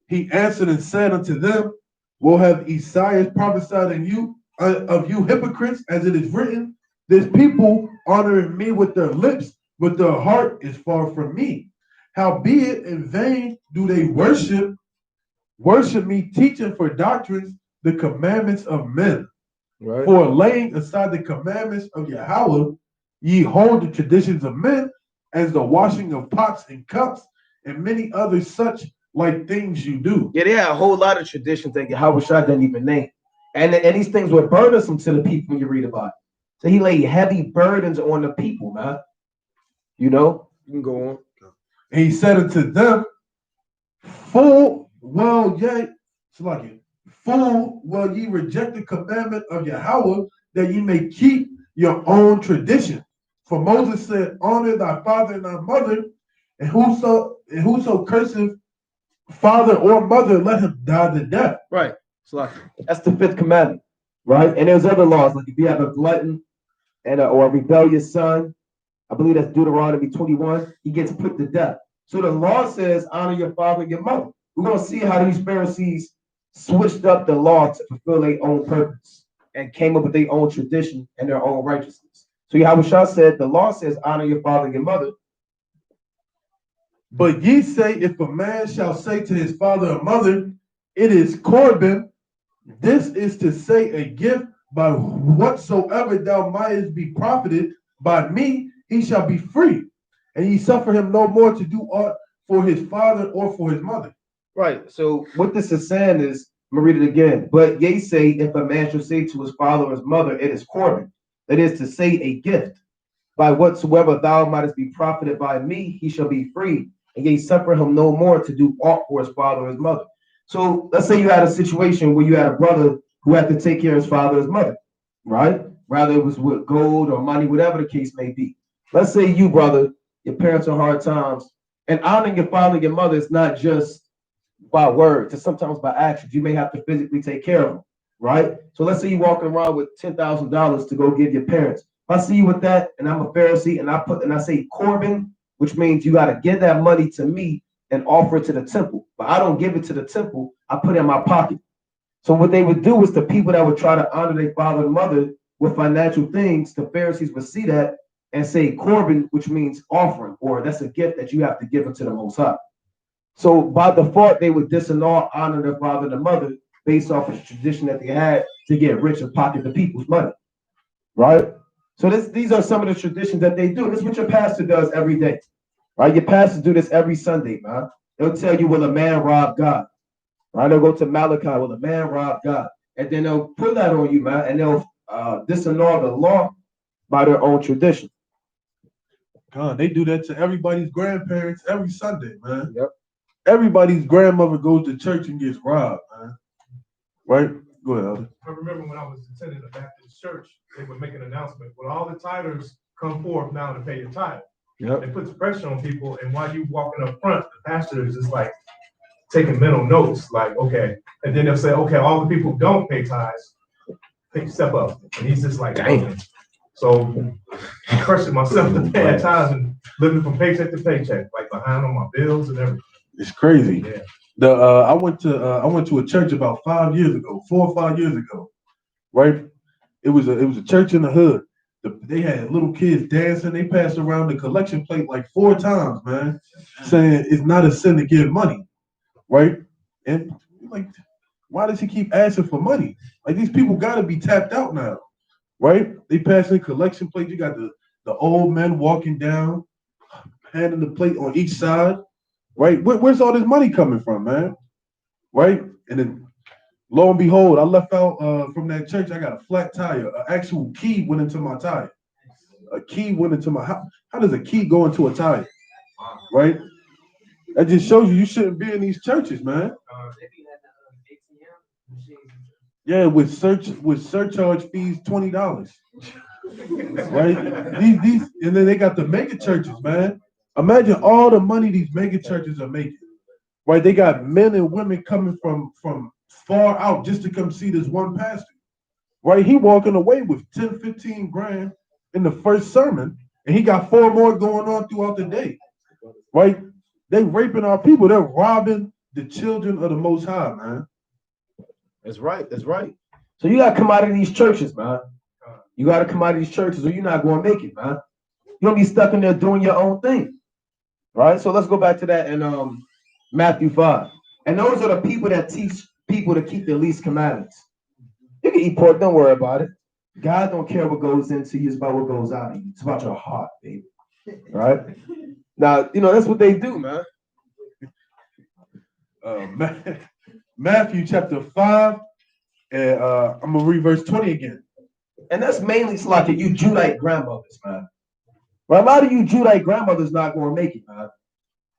He answered and said unto them, will have Isaiah prophesied in you of you hypocrites, as it is written, this people honoring me with their lips, but their heart is far from me. Howbeit in vain do they worship me, teaching for doctrines the commandments of men. Right. For laying aside the commandments of Yahweh, ye hold the traditions of men, as the washing of pots and cups, and many other such like things you do. Yeah, they had a whole lot of traditions that Yahweh didn't even name. And these things were burdensome to the people when you read about it. So he laid heavy burdens on the people, man. You know? You can go on. And he said unto them, full well ye reject the commandment of Yahweh, that ye may keep your own tradition. For Moses said, honor thy father and thy mother, and whoso curseth father or mother, let him die the death. Right. So that's the 5th commandment, right? And there's other laws, like if you have a glutton and or a rebellious son, I believe that's Deuteronomy 21, he gets put to death. So the law says, honor your father and your mother. We're going to see how these Pharisees switched up the law to fulfill their own purpose and came up with their own tradition and their own righteousness. So Yahweh said, the law says, honor your father and your mother. But ye say, if a man shall say to his father or mother, it is Corban, this is to say a gift, by whatsoever thou mightest be profited by me, he shall be free. And ye suffer him no more to do aught for his father or for his mother. Right. So what this is saying is, I'm going to read it again. But ye say, if a man shall say to his father or his mother, it is Corban, that is to say a gift. By whatsoever thou mightest be profited by me, he shall be free. And ye suffer him no more to do aught for his father or his mother. So let's say you had a situation where you had a brother who had to take care of his father or his mother, right? Rather it was with gold or money, whatever the case may be. Let's say you, brother, your parents are hard times, and honoring your father and your mother is not just by words, it's sometimes by actions. You may have to physically take care of them, right? So let's say you're walking around with $10,000 to go give your parents. If I see you with that, and I'm a Pharisee, and I say Corban, which means you got to give that money to me and offer it to the temple. But I don't give it to the temple. I put it in my pocket. So what they would do is the people that would try to honor their father and mother with financial things, the Pharisees would see that and say Corban, which means offering, or that's a gift that you have to give unto the Most High. So by default, they would disannul, honor their father and their mother based off of the tradition that they had to get rich and pocket the people's money, right? So these are some of the traditions that they do. This is what your pastor does every day, right? Your pastors do this every Sunday, man. They'll tell you, will a man rob God? Right? They'll go to Malachi, will a man rob God? And then they'll put that on you, man, and they'll disannul the law by their own tradition. God, they do that to everybody's grandparents every Sunday, man. Yep. Everybody's grandmother goes to church and gets robbed, man. Right? Go ahead, Elder. I remember when I was attending a Baptist church, they would make an announcement. Well, all the tithers come forth now to pay your tithe. Yep. It puts pressure on people, and while you walking up front, the pastor is just like taking mental notes, like, okay. And then they'll say, okay, all the people who don't pay tithes, step up. And he's just like, damn. So I pressured myself to pay that tithes and living from paycheck to paycheck, like behind on my bills and everything. It's crazy. Yeah. I went to a church about 5 years ago, 4 or 5 years ago, right? It was a church in the hood. They had little kids dancing. They passed around the collection plate like 4 times, man, saying it's not a sin to give money, right? And like, why does he keep asking for money? Like, these people got to be tapped out now, right? They passing collection plate. You got the old men walking down, handing the plate on each side, right? Where's all this money coming from, man? Right? And then, lo and behold, I left out from that church. I got a flat tire. An actual key went into my tire. A key went into my. How does a key go into a tire? Right? That just shows you shouldn't be in these churches, man. Yeah, with surcharge fees $20. Right? These and then they got the mega churches, man. Imagine all the money these mega churches are making. Right? They got men and women coming from far out just to come see this one pastor. Right? He walking away with 10, 15 grand in the first sermon, and he got 4 more going on throughout the day. Right? They raping our people. They're robbing the children of the Most High, man. That's right. That's right. So you got to come out of these churches, man. You got to come out of these churches or you're not going to make it, man. You're going to be stuck in there doing your own thing. Right? So let's go back to that in Matthew 5. And those are the people that teach people to keep the least commandments. You can eat pork. Don't worry about it. God don't care what goes into you. It's about what goes out of you. It's about your heart, baby. Right? Now, that's what they do, man. Matthew chapter 5, and I'm going to read verse 20 again. And that's mainly like you Judite grandmothers, man. Right? A lot of you Judite grandmothers not going to make it, man.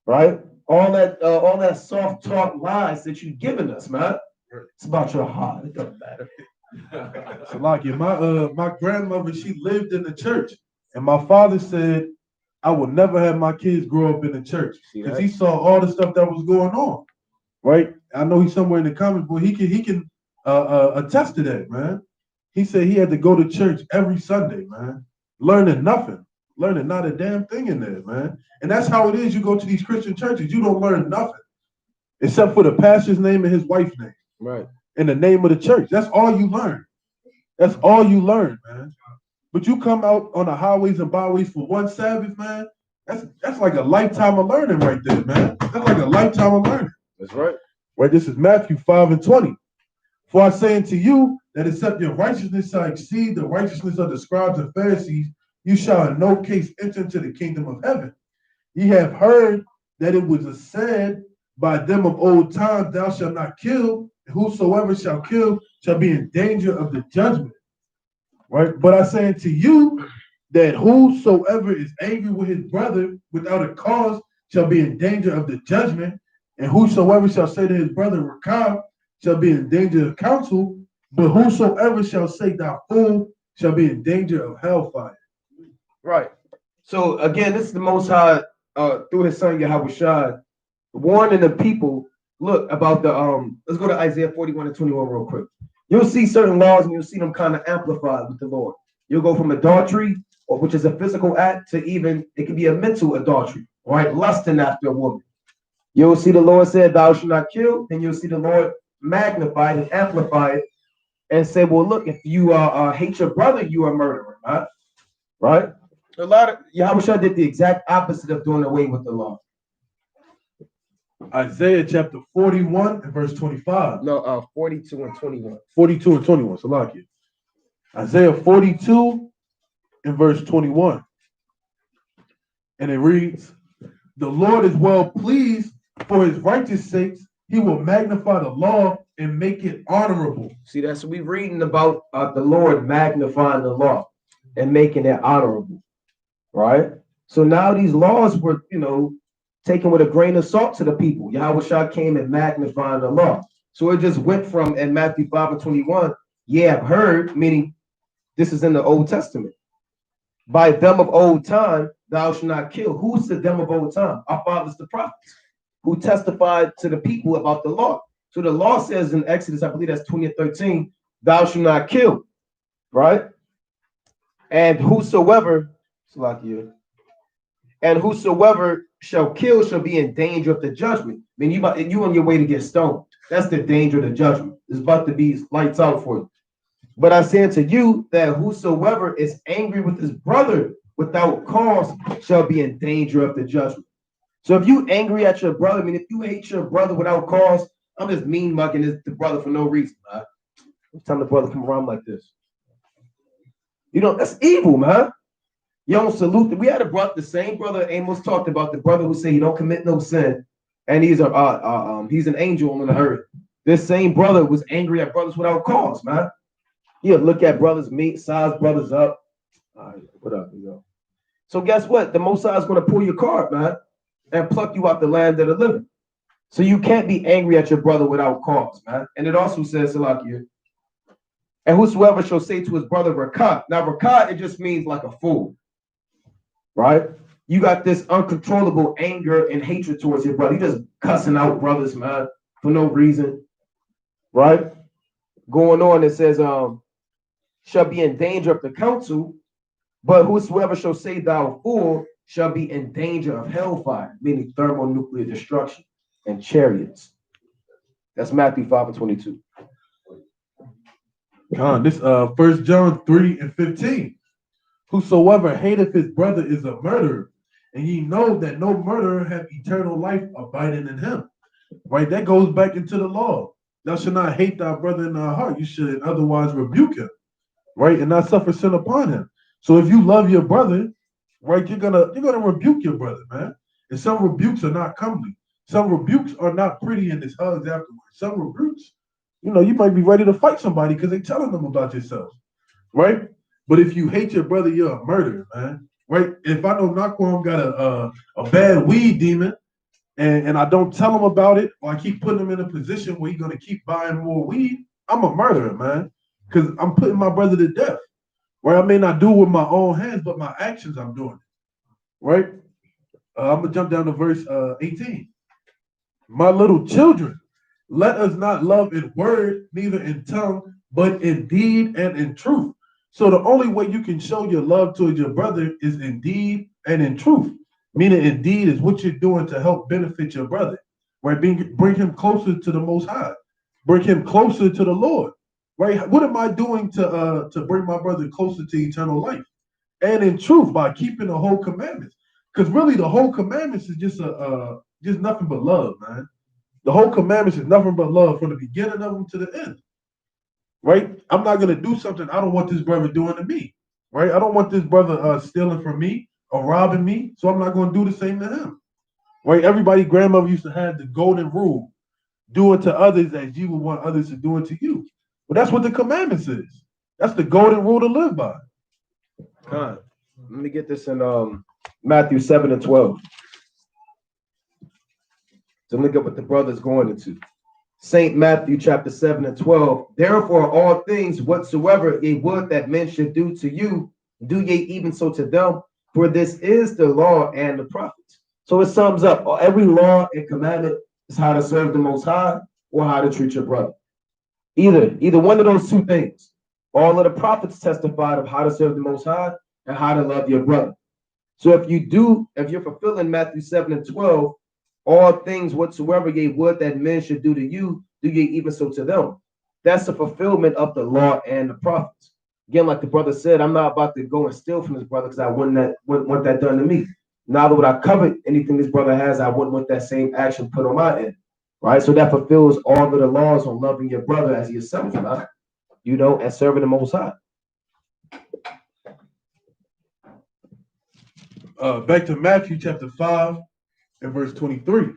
Right? All that soft talk lies that you've given us, man. It's about your heart. It doesn't matter. So like my grandmother, she lived in the church, and my father said, I will never have my kids grow up in the church because he saw all the stuff that was going on. Right? I know he's somewhere in the comments, but he can attest to that, man. He said he had to go to church every Sunday, man, learning nothing, learning not a damn thing in there, man. And that's how it is. You go to these Christian churches, you don't learn nothing except for the pastor's name and his wife's name, right? And the name of the church. That's all you learn. That's all you learn, man. But you come out on the highways and byways for one Sabbath, man. That's like a lifetime of learning right there, man. That's like a lifetime of learning. That's right. Right. This is Matthew 5 and 20. For I say unto you that except your righteousness shall exceed the righteousness of the scribes and Pharisees, you shall in no case enter into the kingdom of heaven. Ye have heard that it was said by them of old time, thou shalt not kill, and whosoever shall kill shall be in danger of the judgment. Right? But I say unto you that whosoever is angry with his brother without a cause shall be in danger of the judgment, and whosoever shall say to his brother, Rakam, shall be in danger of counsel, but whosoever shall say thou fool shall be in danger of hellfire. Right. So again, this is the Most High through his son Yahushua warning the people. Look about the let's go to Isaiah 41 and 21 real quick. You'll see certain laws and you'll see them kind of amplified with the Lord. You'll go from adultery or which is a physical act, to even it can be a mental adultery, right? Lusting after a woman. You'll see the Lord said, "Thou shalt not kill," and you'll see the Lord magnify it and amplify it and say, "Well, look, if you hate your brother, you are a murderer," right? A lot of Yahweh did the exact opposite of doing away with the law. Isaiah chapter 41 and verse 25. No, 42 and 21. 42 and 21. Salakia. Isaiah 42 and verse 21. And it reads, "The Lord is well pleased for his righteous sakes. He will magnify the law and make it honorable." See, that's what we're reading about the Lord magnifying the law and making it honorable, right? So now these laws were, taken with a grain of salt to the people. Yahweh Shah came and magnified the law. So it just went from in Matthew 5 and 21, I've heard, meaning this is in the Old Testament. By them of old time, thou shalt not kill. Who's the them of old time? Our fathers, the prophets, who testified to the people about the law. So the law says in Exodus, I believe that's 20 and 13, thou shalt not kill, right? And whosoever shall kill shall be in danger of the judgment. I mean, you on your way to get stoned. That's the danger of the judgment. It's about to be lights out for you. But I say unto you that whosoever is angry with his brother without cause shall be in danger of the judgment. So if you angry at your brother, I mean, if you hate your brother without cause, I'm just mean mugging the brother for no reason, man. Every time the brother come around like this, that's evil, man. You don't salute. We had a brother, the same brother Amos talked about, the brother who said he don't commit no sin, and he's an angel on the earth. This same brother was angry at brothers without cause, man. He'll look at brothers, size brothers up. All right, what up, So guess what? The Most High is going to pull your card, man, and pluck you out the land of the living. So you can't be angry at your brother without cause, man. And it also says, Salakia, and whosoever shall say to his brother, Rakat. Now, Rakat, it just means like a fool, right? You got this uncontrollable anger and hatred towards your brother. You just cussing out brothers, man, for no reason, right? Going on, it says, shall be in danger of the council, but whosoever shall say thou fool shall be in danger of hellfire, meaning thermonuclear destruction and chariots. That's Matthew 5 and 22. This 1 John 3 and 15. "Whosoever hateth his brother is a murderer, and ye know that no murderer hath eternal life abiding in him." Right? That goes back into the law. Thou shalt not hate thy brother in thy heart. You should otherwise rebuke him, right? And not suffer sin upon him. So if you love your brother, right, you're gonna rebuke your brother, man. And some rebukes are not comely. Some rebukes are not pretty and it's hugs afterwards. Some rebukes, you might be ready to fight somebody because they're telling them about yourself, right? But if you hate your brother, you're a murderer, man, right? If I know Naquan got a bad weed demon and I don't tell him about it, or I keep putting him in a position where he's gonna keep buying more weed, I'm a murderer, man, because I'm putting my brother to death. Right, I may not do it with my own hands, but my actions, I'm doing it. Right? I'm gonna jump down to verse 18. "My little children, let us not love in word, neither in tongue, but in deed and in truth." So the only way you can show your love towards your brother is in deed and in truth. Meaning, in deed is what you're doing to help benefit your brother. Right? Bring him closer to the Most High. Bring him closer to the Lord. Right? What am I doing to bring my brother closer to eternal life? And in truth, by keeping the whole commandments. Because really, the whole commandments is just nothing but love, man. The whole commandments is nothing but love from the beginning of them to the end. Right? I'm not gonna do something I don't want this brother doing to me. Right? I don't want this brother stealing from me or robbing me, so I'm not gonna do the same to him. Right? Everybody, grandmother used to have the golden rule: do it to others as you would want others to do it to you. But that's what the commandments is. That's the golden rule to live by. Let me get this in Matthew 7 and 12. So look at what the brother's going into. St. Matthew chapter 7 and 12. "Therefore, all things whatsoever ye would that men should do to you, do ye even so to them, for this is the law and the prophets." So it sums up every law and commandment is how to serve the Most High or how to treat your brother. Either one of those two things. All of the prophets testified of how to serve the Most High, and how to love your brother. So if you're fulfilling Matthew 7 and 12, all things whatsoever ye would that men should do to you, do ye even so to them. That's the fulfillment of the law and the prophets. Again, like the brother said, I'm not about to go and steal from his brother because I wouldn't want that done to me. Neither would I covet anything this brother has. I wouldn't want that same action put on my end. Right? So that fulfills all of the laws on loving your brother as yourself, right? And serving the Most High. Back to Matthew chapter 5 and verse 23.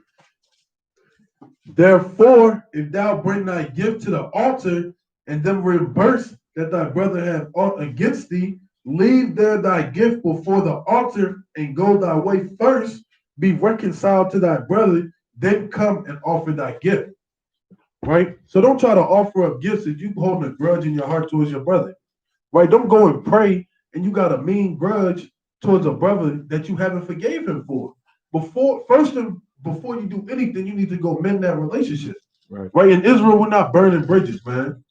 Therefore, if thou bring thy gift to the altar, and then reimburse that thy brother hath aught against thee, leave there thy gift before the altar, and go thy way first, be reconciled to thy brother, then come and offer thy gift. Right? So don't try to offer up gifts if you holding a grudge in your heart towards your brother. Right? Don't go and pray and you got a mean grudge towards a brother that you haven't forgave him for. Before you do anything, you need to go mend that relationship. Right? In Israel, we're not burning bridges, man.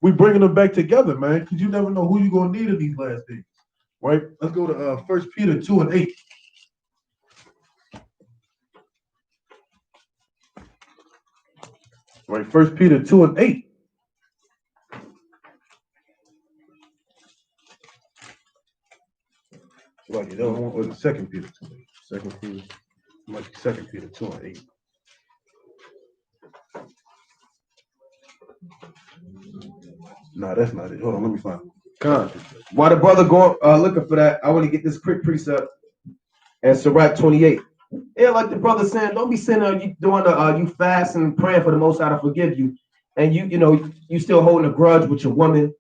We bringing them back together, man, because you never know who you're going to need in these last days. Right? Let's go to 1 Peter 2 and 8. Right? 1 Peter 2 and 8. Like it was the 2 Peter 2 and 8. 2 Peter. Might be 2 Peter 2 and 8. No, that's not it. Hold on, let me find it. While the brother going looking for that, I want to get this quick precept and Sirach 28. Yeah, like the brother saying, don't be sitting there you doing you fasting and praying for the Most High to forgive you, and you still holding a grudge with your woman,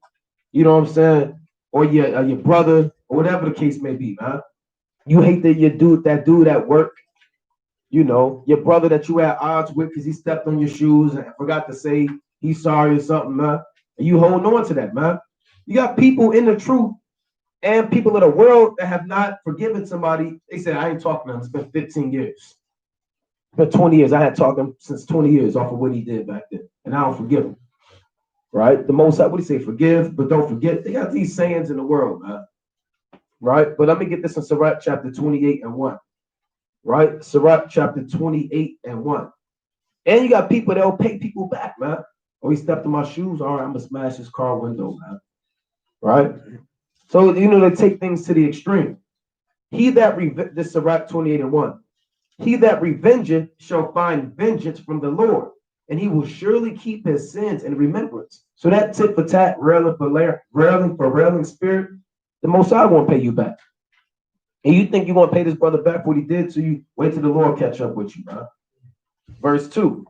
you know what I'm saying, or your brother, or whatever the case may be, man. You hate that dude at work, your brother that you had odds with because he stepped on your shoes and forgot to say he's sorry or something, man. And you holding on to that, man. You got people in the truth and people in the world that have not forgiven somebody. They said, I ain't talking to him. It's been 15 years. It's been 20 years. I had talked to him since 20 years off of what he did back then. And I don't forgive him. Right? The Most High, what do you say? Forgive, but don't forget. They got these sayings in the world, man. Right? But let me get this in Sirach chapter 28 and 1. Right? Sirach chapter 28 and 1. And you got people that'll pay people back, man. Oh, he stepped in my shoes. All right, I'm going to smash his car window, man. Right? So, they take things to the extreme. This Sirach 28 and 1. He that revengeth shall find vengeance from the Lord, and he will surely keep his sins in remembrance. So that tit for tat, railing for railing spirit, the Most High won't pay you back. And you think you're going to pay this brother back for what he did, so you wait till the Lord catch up with you, man. Verse 2.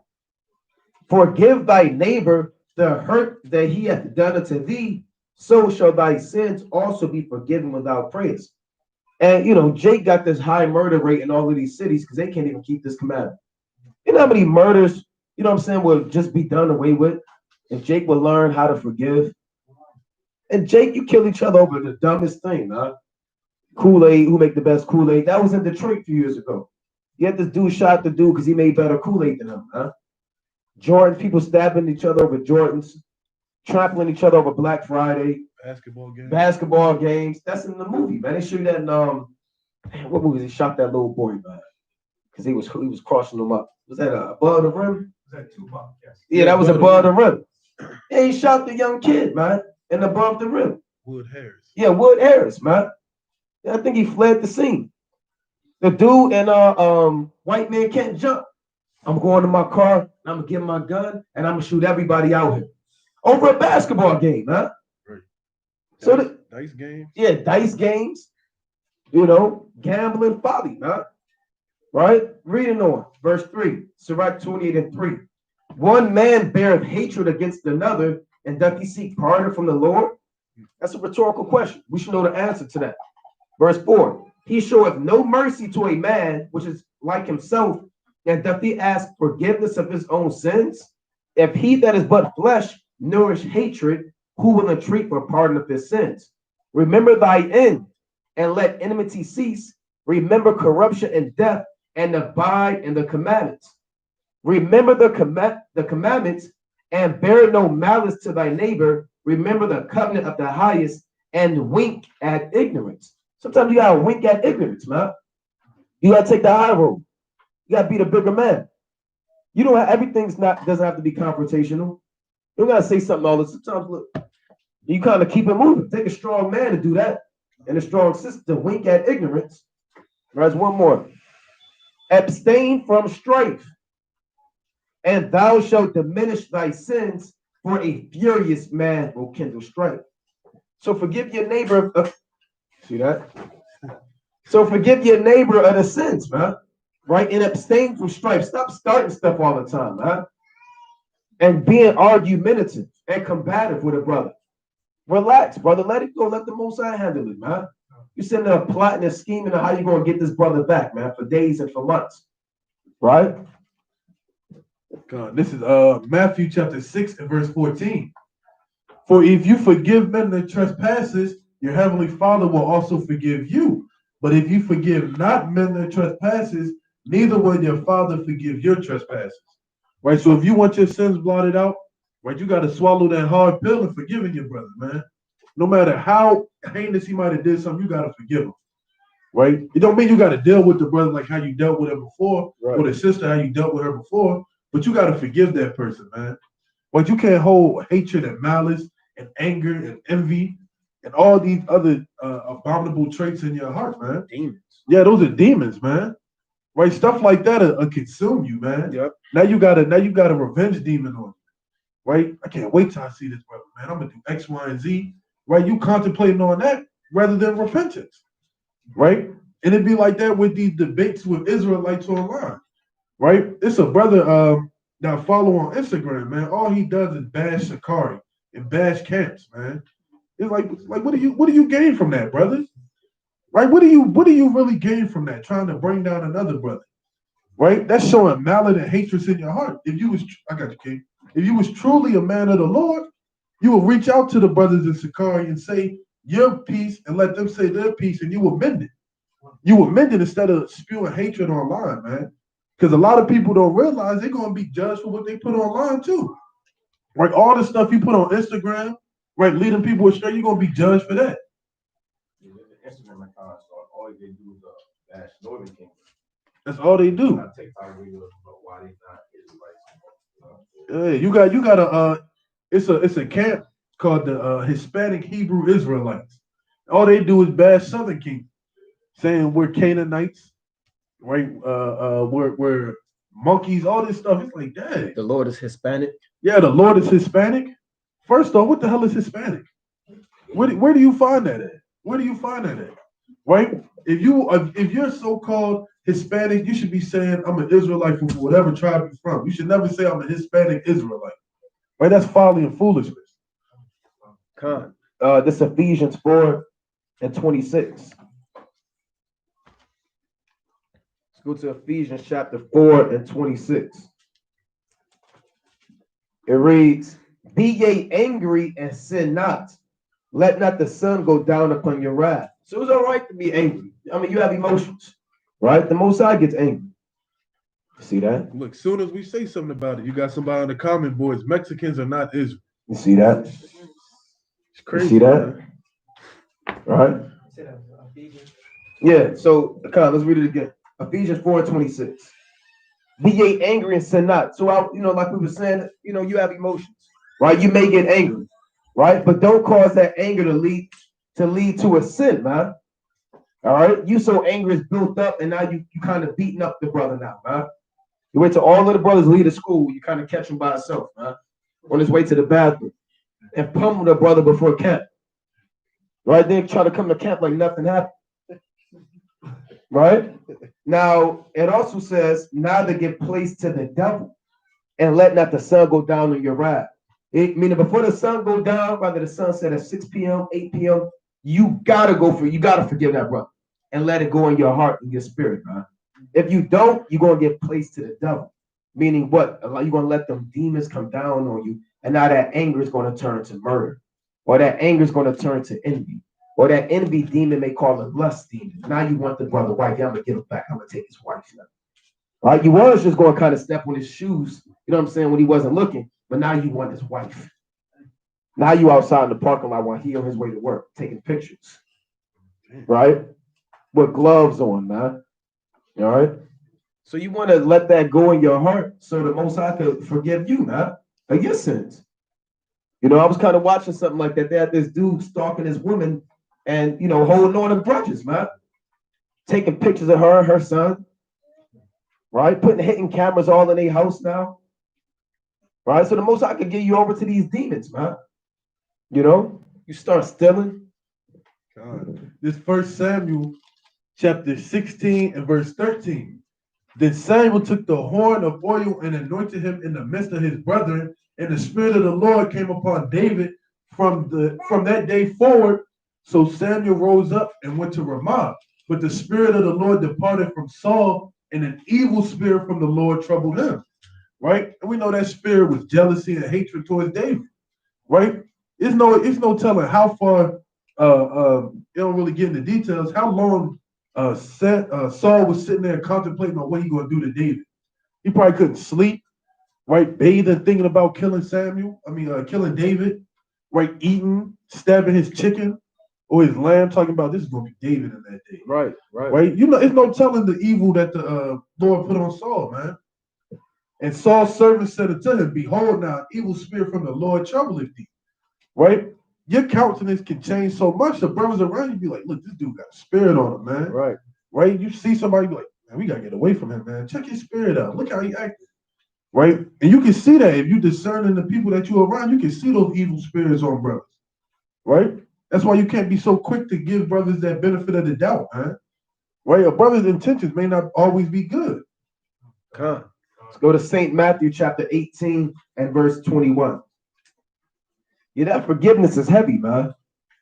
Forgive thy neighbor the hurt that he hath done unto thee, so shall thy sins also be forgiven without praise. And, Jake got this high murder rate in all of these cities because they can't even keep this commandment. You know how many murders, will just be done away with if Jake will learn how to forgive? And Jake, you kill each other over the dumbest thing, man. Kool-Aid, who make the best Kool-Aid? That was in Detroit a few years ago. You had this dude shot the dude because he made better Kool-Aid than him, huh? Jordan, people stabbing each other over Jordans, trampling each other over Black Friday. Basketball games. That's in the movie, man. They showed that in what movie? They shot that little boy, man, because he was crossing them up. Was that Above the Rim? Was that Tupac? Yes. Yeah, that was Above the Rim. And he shot the young kid, man, in Above the Rim. Wood Harris. Yeah, Wood Harris, man. I think he fled the scene. The dude and White Man Can't Jump. I'm going to my car, and I'm gonna get my gun, and I'm gonna shoot everybody out here over a basketball game, huh? Right. So dice games. Yeah, dice games. Gambling folly, huh? Right? Reading on verse 3, Sirach 28 and 3. One man beareth hatred against another, and doth he seek pardon from the Lord? That's a rhetorical question. We should know the answer to that. Verse 4. He showeth no mercy to a man which is like himself, and doth he ask forgiveness of his own sins? If he that is but flesh nourish hatred, who will entreat for pardon of his sins? Remember thy end, and let enmity cease. Remember corruption and death, and abide in the commandments. Remember the commandments, and bear no malice to thy neighbor. Remember the covenant of the highest, and wink at ignorance. Sometimes you gotta wink at ignorance, man. You gotta take the high road. You gotta be the bigger man. You don't have everything's not doesn't have to be confrontational. You don't gotta say something all the sometimes. Look, you kind of keep it moving. Take a strong man to do that, and a strong sister to wink at ignorance. There's one more. Abstain from strife, and thou shalt diminish thy sins, for a furious man will kindle strife. So forgive your neighbor. See that? So forgive your neighbor of the sins, man. Right? And abstain from strife. Stop starting stuff all the time, man. And being argumentative and combative with a brother. Relax, brother. Let it go. Let the Most High handle it, man. You're sitting there plotting and scheming on how you're going to get this brother back, man, for days and for months. Right? God, this is Matthew chapter 6 and verse 14. For if you forgive men their trespasses, your heavenly Father will also forgive you. But if you forgive not men their trespasses, neither will your Father forgive your trespasses. Right? So if you want your sins blotted out, right, you got to swallow that hard pill and forgiving your brother, man. No matter how heinous he might have did something, you got to forgive him. Right? It don't mean you got to deal with the brother like how you dealt with her before, right, or the sister how you dealt with her before, but you got to forgive that person, man. But you can't hold hatred and malice and anger and envy and all these other abominable traits in your heart, man. Demons. Yeah, those are demons, man. Right? Stuff like that will consume you, man. Yep. Now you got a revenge demon on you. Right? I can't wait till I see this brother, man. I'm gonna do X, Y, and Z. Right? You contemplating on that rather than repentance. Right? And it'd be like that with these debates with Israelites online. Right? It's a brother that I follow on Instagram, man. All he does is bash Sakari and bash camps, man. It's like what do you gain from that, brother? Right? What do you really gain from that? Trying to bring down another brother. Right? That's showing malice and hatred in your heart. If you was I got you, King. If you was truly a man of the Lord, you will reach out to the brothers in Sakari and say your piece and let them say their piece, and you will mend it. You will mend it instead of spewing hatred online, man. Because a lot of people don't realize they're going to be judged for what they put online too. Right? All the stuff you put on Instagram, right, leading people astray, you're going to be judged for that. Instagram accounts, all they do is bash Northern Kingdom. That's all they do. Why they not Israelites? Yeah, you got a it's a camp called the Hispanic Hebrew Israelites. All they do is bash Southern Kingdom, saying we're Canaanites, right? We're monkeys, all this stuff. It's like, dang. The Lord is Hispanic. Yeah, the Lord is Hispanic. First off, what the hell is Hispanic? Where do you find that at? Where do you find that at? Right? If you're so-called Hispanic, you should be saying I'm an Israelite from whatever tribe you're from. You should never say I'm a Hispanic Israelite. Right? That's folly and foolishness. This Ephesians 4 and 26. Let's go to Ephesians chapter 4 and 26. It reads, "Be ye angry and sin not. Let not the sun go down upon your wrath." So it's all right to be angry. I mean, you have emotions, right? The Most High gets angry. You see that? Look, soon as we say something about it, you got somebody in the comment boards. Mexicans are not Israel. You see that? It's crazy. You see that? Man. Right? Yeah, so let's read it again. Ephesians 4 and 26. Be ye angry and sin not. So, like we were saying, you have emotions, right? You may get angry, right? But don't cause that anger to lead to a sin, man. All right? You so angry is built up, and now you kind of beating up the brother now, man. You wait till all of the brothers leave the school, you kind of catch him by himself, man, on his way to the bathroom, and pummel the brother before camp. Right? Then try to come to camp like nothing happened. Right? Now, it also says, neither give place to the devil, and let not the sun go down on your wrath. Meaning before the sun go down, rather the sun set at 6 p.m., 8 p.m., you gotta forgive that brother and let it go in your heart and your spirit, man. If you don't, you're gonna give place to the devil. Meaning what? You're gonna let them demons come down on you, and now that anger is gonna turn to murder, or that anger is gonna turn to envy. Or that envy demon may call a lust demon. Now you want the brother wife. Yeah, I'm going to get him back. I'm going to take his wife now. All right, you was just going to kind of step on his shoes, you know what I'm saying, when he wasn't looking. But now you want his wife. Now you outside in the parking lot while he on his way to work, taking pictures. right? With gloves on, man. All right. So you want to let that go in your heart so the Most High could forgive you, man, of your sins. You know, I was kind of watching something like that. They had this dude stalking his woman and, holding on to grudges, man. Taking pictures of her and her son, right? Putting hidden cameras all in their house now, right? So the Most High could get you over to these demons, man. You start stealing. God. This First Samuel chapter 16 and verse 13. Then Samuel took the horn of oil and anointed him in the midst of his brethren, and the Spirit of the Lord came upon David from that day forward. So Samuel rose up and went to Ramah. But the Spirit of the Lord departed from Saul, and an evil spirit from the Lord troubled him. Right? And we know that spirit was jealousy and hatred towards David. Right? It's no telling how far. It don't really get into details. How long Saul was sitting there contemplating on what he going to do to David. He probably couldn't sleep, right? Bathing, thinking about killing killing David, right? Eating, stabbing his chicken or his lamb, talking about this is going to be David in that day. Right. Right? It's no telling the evil that the Lord put on Saul, man. And Saul's servant said unto him, behold now, an evil spirit from the Lord troubleth thee. Right? Your countenance can change so much. The brothers around you be like, look, this dude got a spirit on him, man. Right? You see somebody be like, man, we gotta get away from him, man. Check his spirit out. Look how he acting. Right? And you can see that if you discerning the people that you're around, you can see those evil spirits on brothers. Right? That's why you can't be so quick to give brothers that benefit of the doubt, man. Right? A brother's intentions may not always be good. Come. Let's go to St. Matthew chapter 18 and verse 21. Yeah, that forgiveness is heavy, man.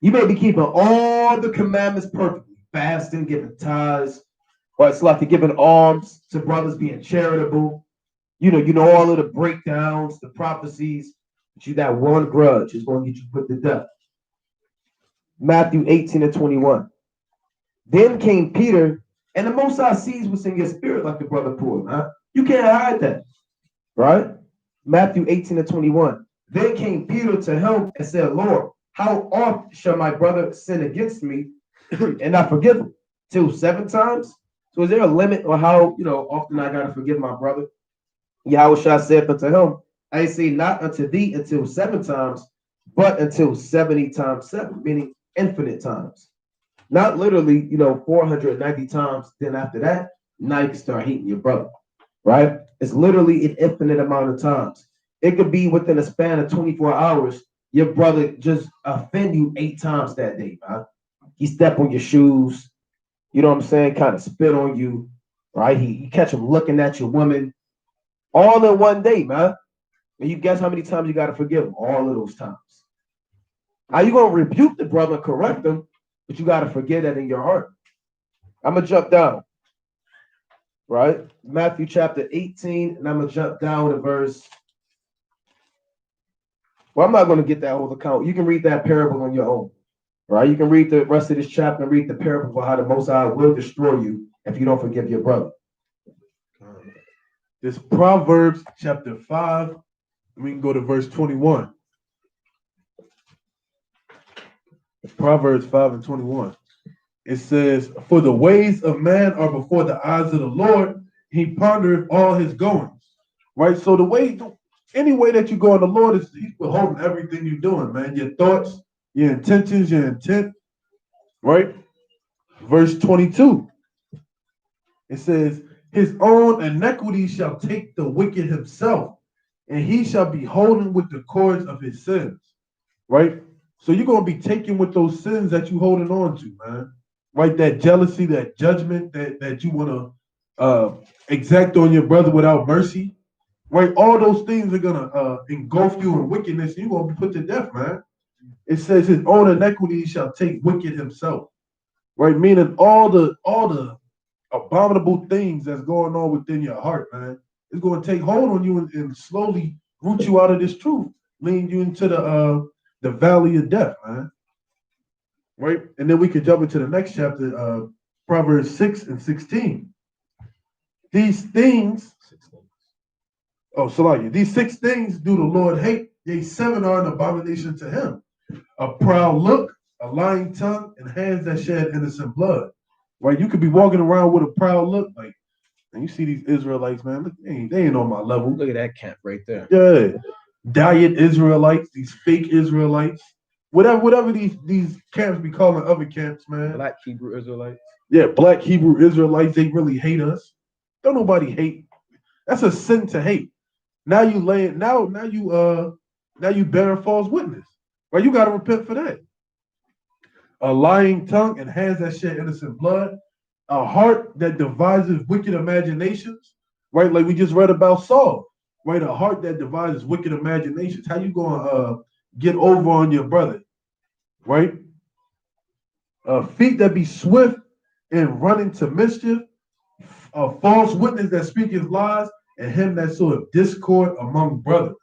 You may be keeping all the commandments perfectly, fasting, giving tithes, or it's like giving alms to brothers, being charitable. You know all of the breakdowns, the prophecies, but you that one grudge is going to get you put to death. Matthew 18 and 21. Then came Peter, and the Most High sees what's in your spirit, like the brother Paul, man. You can't hide that, right? Matthew 18 and 21. Then came Peter to him and said, Lord, how oft shall my brother sin against me and I forgive him? Till 7 times? So is there a limit on how, often I got to forgive my brother? Yahushua said unto him, I say not unto thee until 7 times, but until 70 times 7, meaning infinite times. Not literally, 490 times. Then after that, now you can start hating your brother, right? It's literally an infinite amount of times. It could be within a span of 24 hours, your brother just offend you 8 times that day, man. He step on your shoes, you know what I'm saying? Kind of spit on you, right? He catch him looking at your woman, all in one day, man. And you guess how many times you got to forgive him? All of those times. Now you gonna rebuke the brother, correct him, but you got to forget that in your heart. I'm gonna jump down, right? Matthew chapter 18, and I'm gonna jump down to verse. Well, I'm not going to get that whole account. You can read that parable on your own, right? You can read the rest of this chapter and read the parable for how the Most High will destroy you if you don't forgive your brother. This Proverbs chapter 5, we can go to verse 21. Proverbs 5 and 21. It says, for the ways of man are before the eyes of the Lord, he pondereth all his goings. Right? So any way that you go in the Lord, he's beholding everything you're doing, man. Your thoughts, your intentions, your intent. Right? Verse 22. It says, his own iniquity shall take the wicked himself, and he shall be holden with the cords of his sins. Right? So you're going to be taken with those sins that you're holding on to, man. Right? That jealousy, that judgment that you want to exact on your brother without mercy. Right? All those things are going to engulf you in wickedness, and you're going to be put to death, man. It says his own iniquity shall take wicked himself. Right? Meaning all the abominable things that's going on within your heart, man. It's going to take hold on you and slowly root you out of this truth, lead you into the valley of death, man. Right? And then we could jump into the next chapter, Proverbs 6 and 16. These things, these 6 things do the Lord hate. Yea, 7 are an abomination to him. A proud look, a lying tongue, and hands that shed innocent blood. Right? You could be walking around with a proud look, like, and you see these Israelites, man, look, they ain't on my level. Look at that camp right there. Yeah. Diet Israelites, these fake Israelites, whatever these camps be calling other camps, man. Black Hebrew Israelites. Yeah, black Hebrew Israelites, they really hate us. Don't nobody hate. That's a sin to hate. Now you bearing false witness. Right? You gotta repent for that. A lying tongue and hands that shed innocent blood, a heart that devises wicked imaginations, right? Like we just read about Saul, right? A heart that devises wicked imaginations. How you gonna get over on your brother, right? Feet that be swift and running to mischief, a false witness that speaketh lies, and him that soweth discord among brothers,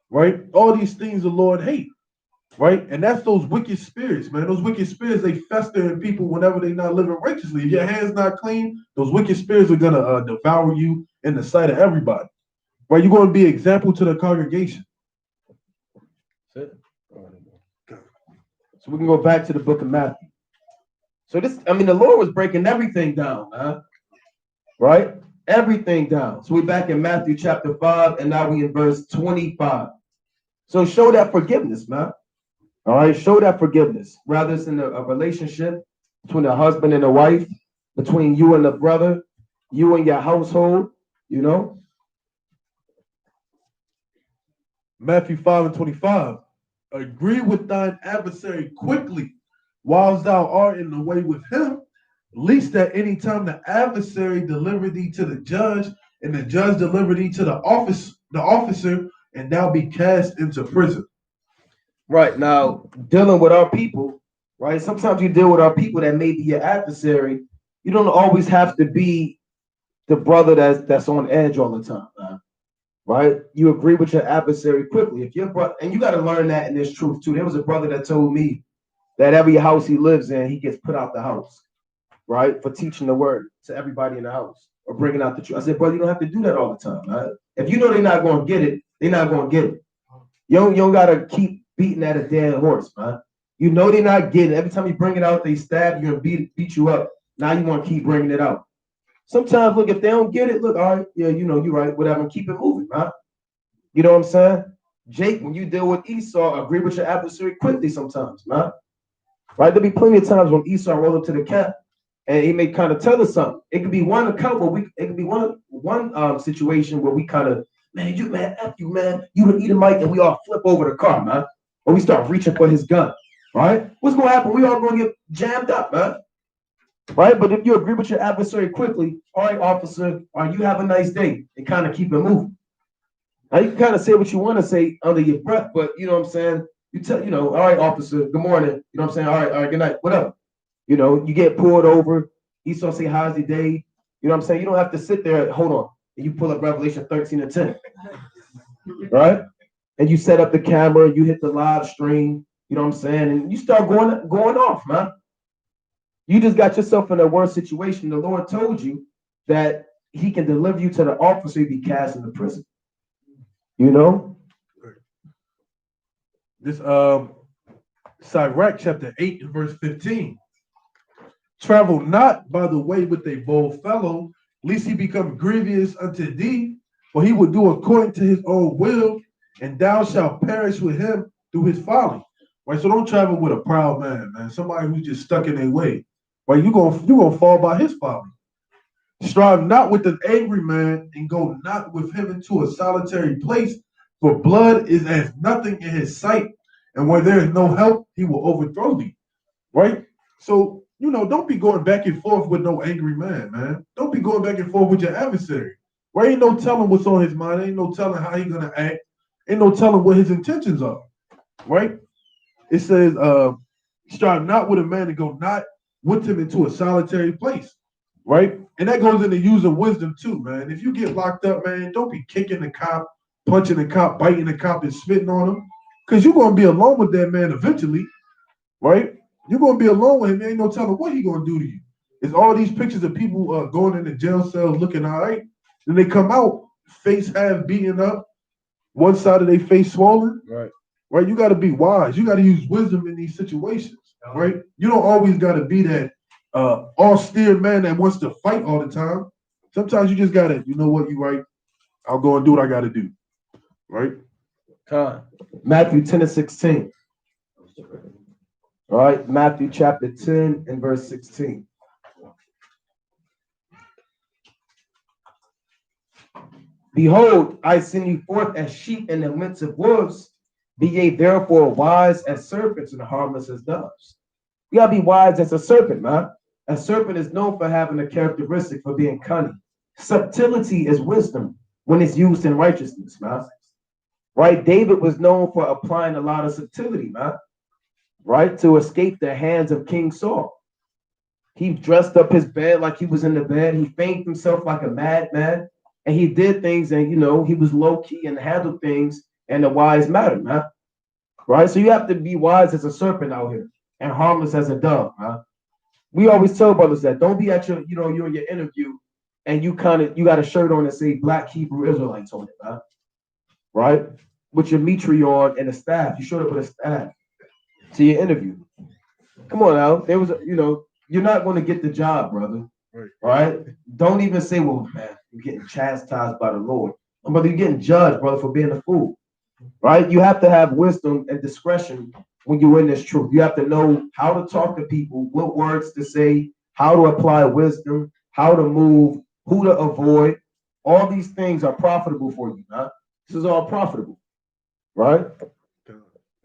right? All these things the Lord hate, right? And that's those wicked spirits, man. Those wicked spirits, they fester in people whenever they're not living righteously. If your hand's not clean, those wicked spirits are gonna devour you in the sight of everybody, right? You're gonna be an example to the congregation. That's it. So we can go back to the book of Matthew. So the Lord was breaking everything down, man. Right? Everything down. So we're back in Matthew chapter 5, and now we in verse 25. So show that forgiveness, man. All right, show that forgiveness. Rather it's in a relationship between a husband and a wife, between you and the brother, you and your household, you know. Matthew 5:25. Agree with thine adversary quickly, whilst thou art in the way with him, lest at any time the adversary deliver thee to the judge, and the judge deliver thee to the officer, and thou be cast into prison. Right, now, dealing with our people, right? Sometimes you deal with our people that may be your adversary. You don't always have to be the brother that's on edge all the time, man. Right? You agree with your adversary quickly. If your brother, and you got to learn that in this truth too. There was a brother that told me that every house he lives in, he gets put out the house, right? For teaching the word to everybody in the house or bringing out the truth. I said, brother, you don't have to do that all the time, right? If you know they're not going to get it, they're not going to get it. You don't got to keep beating at a dead horse, man. You know they're not getting it. Every time you bring it out, they stab you and beat you up. Now you want to keep bringing it out. Sometimes, look, if they don't get it, look, all right, yeah, you know, you're right, whatever, and keep it moving, man. You know what I'm saying? Jake, when you deal with Esau, agree with your adversary quickly sometimes, man. Right? There'll be plenty of times when Esau roll up to the camp and he may kind of tell us something. It could be one account where it could be one situation where we kind of, man, you man, F you, man, you an Edomite, and we all flip over the car, man. Or we start reaching for his gun, right? What's gonna happen? We all gonna get jammed up, man. Right? But if you agree with your adversary quickly, all right, officer, all right, you have a nice day, and kind of keep it moving. Now you can kind of say what you want to say under your breath, but you know what I'm saying? You tell, you know, all right, officer, good morning. You know what I'm saying? All right, good night, whatever. You know, you get pulled over, Esau say, how's the day? You know what I'm saying? You don't have to sit there, hold on, and you pull up Revelation 13:10. Right? And you set up the camera, you hit the live stream, you know what I'm saying? And you start going off, man. You just got yourself in a worse situation. The Lord told you that he can deliver you to the officer, you'd be cast into prison. You know? This Sirach chapter 8 verse 15. Travel not by the way with a bold fellow, lest he become grievous unto thee, for he will do according to his own will, and thou shalt perish with him through his folly. Right? So don't travel with a proud man, somebody who's just stuck in their way. Right? You're gonna fall by his folly. Strive not with an angry man, and go not with him into a solitary place, for blood is as nothing in his sight, and where there is no help, he will overthrow thee. Right? So, you know, don't be going back and forth with no angry man. Don't be going back and forth with your adversary. Right? Ain't no telling what's on his mind. Ain't no telling how he's gonna act. Ain't no telling what his intentions are. Right? It says, strive not with a man, to go not with him into a solitary place. Right? And that goes into using wisdom too, man. If you get locked up, man, don't be kicking the cop, punching the cop, biting the cop, and spitting on him. Because you're going to be alone with that man eventually. Right? You're going to be alone with him. There ain't no telling what he's going to do to you. It's all these pictures of people going into jail cells looking all right. Then they come out, face half beaten up, one side of their face swollen. Right. Right? You got to be wise. You got to use wisdom in these situations. right? You don't always got to be that austere man that wants to fight all the time. Sometimes you just got to, you know what, you right. I'll go and do what I got to do, right? Matthew 10 and 16. All right, Matthew chapter 10 and verse 16. Behold, I send you forth as sheep in the midst of wolves. Be ye therefore wise as serpents and harmless as doves. You gotta be wise as a serpent, man. A serpent is known for having a characteristic for being cunning. Subtlety is wisdom when it's used in righteousness, man. Right? David was known for applying a lot of subtlety, man. Right? To escape the hands of King Saul. He dressed up his bed like he was in the bed. He feigned himself like a madman. And he did things and, he was low key and handled things in a wise manner, man. Right? So you have to be wise as a serpent out here and harmless as a dove, man. We always tell brothers that don't be at your, you're in your interview and you got a shirt on that say Black Hebrew Israelites on it, man. Right? With your mitre on and a staff. You showed up with a staff to your interview. Come on now. There was, you're not going to get the job, brother. Right? Don't even say, well, man, you're getting chastised by the Lord. Brother, you're getting judged, brother, for being a fool. Right? You have to have wisdom and discretion when you're in this truth. You have to know how to talk to people, what words to say, how to apply wisdom, how to move, who to avoid. All these things are profitable for you, man. This is all profitable. Right?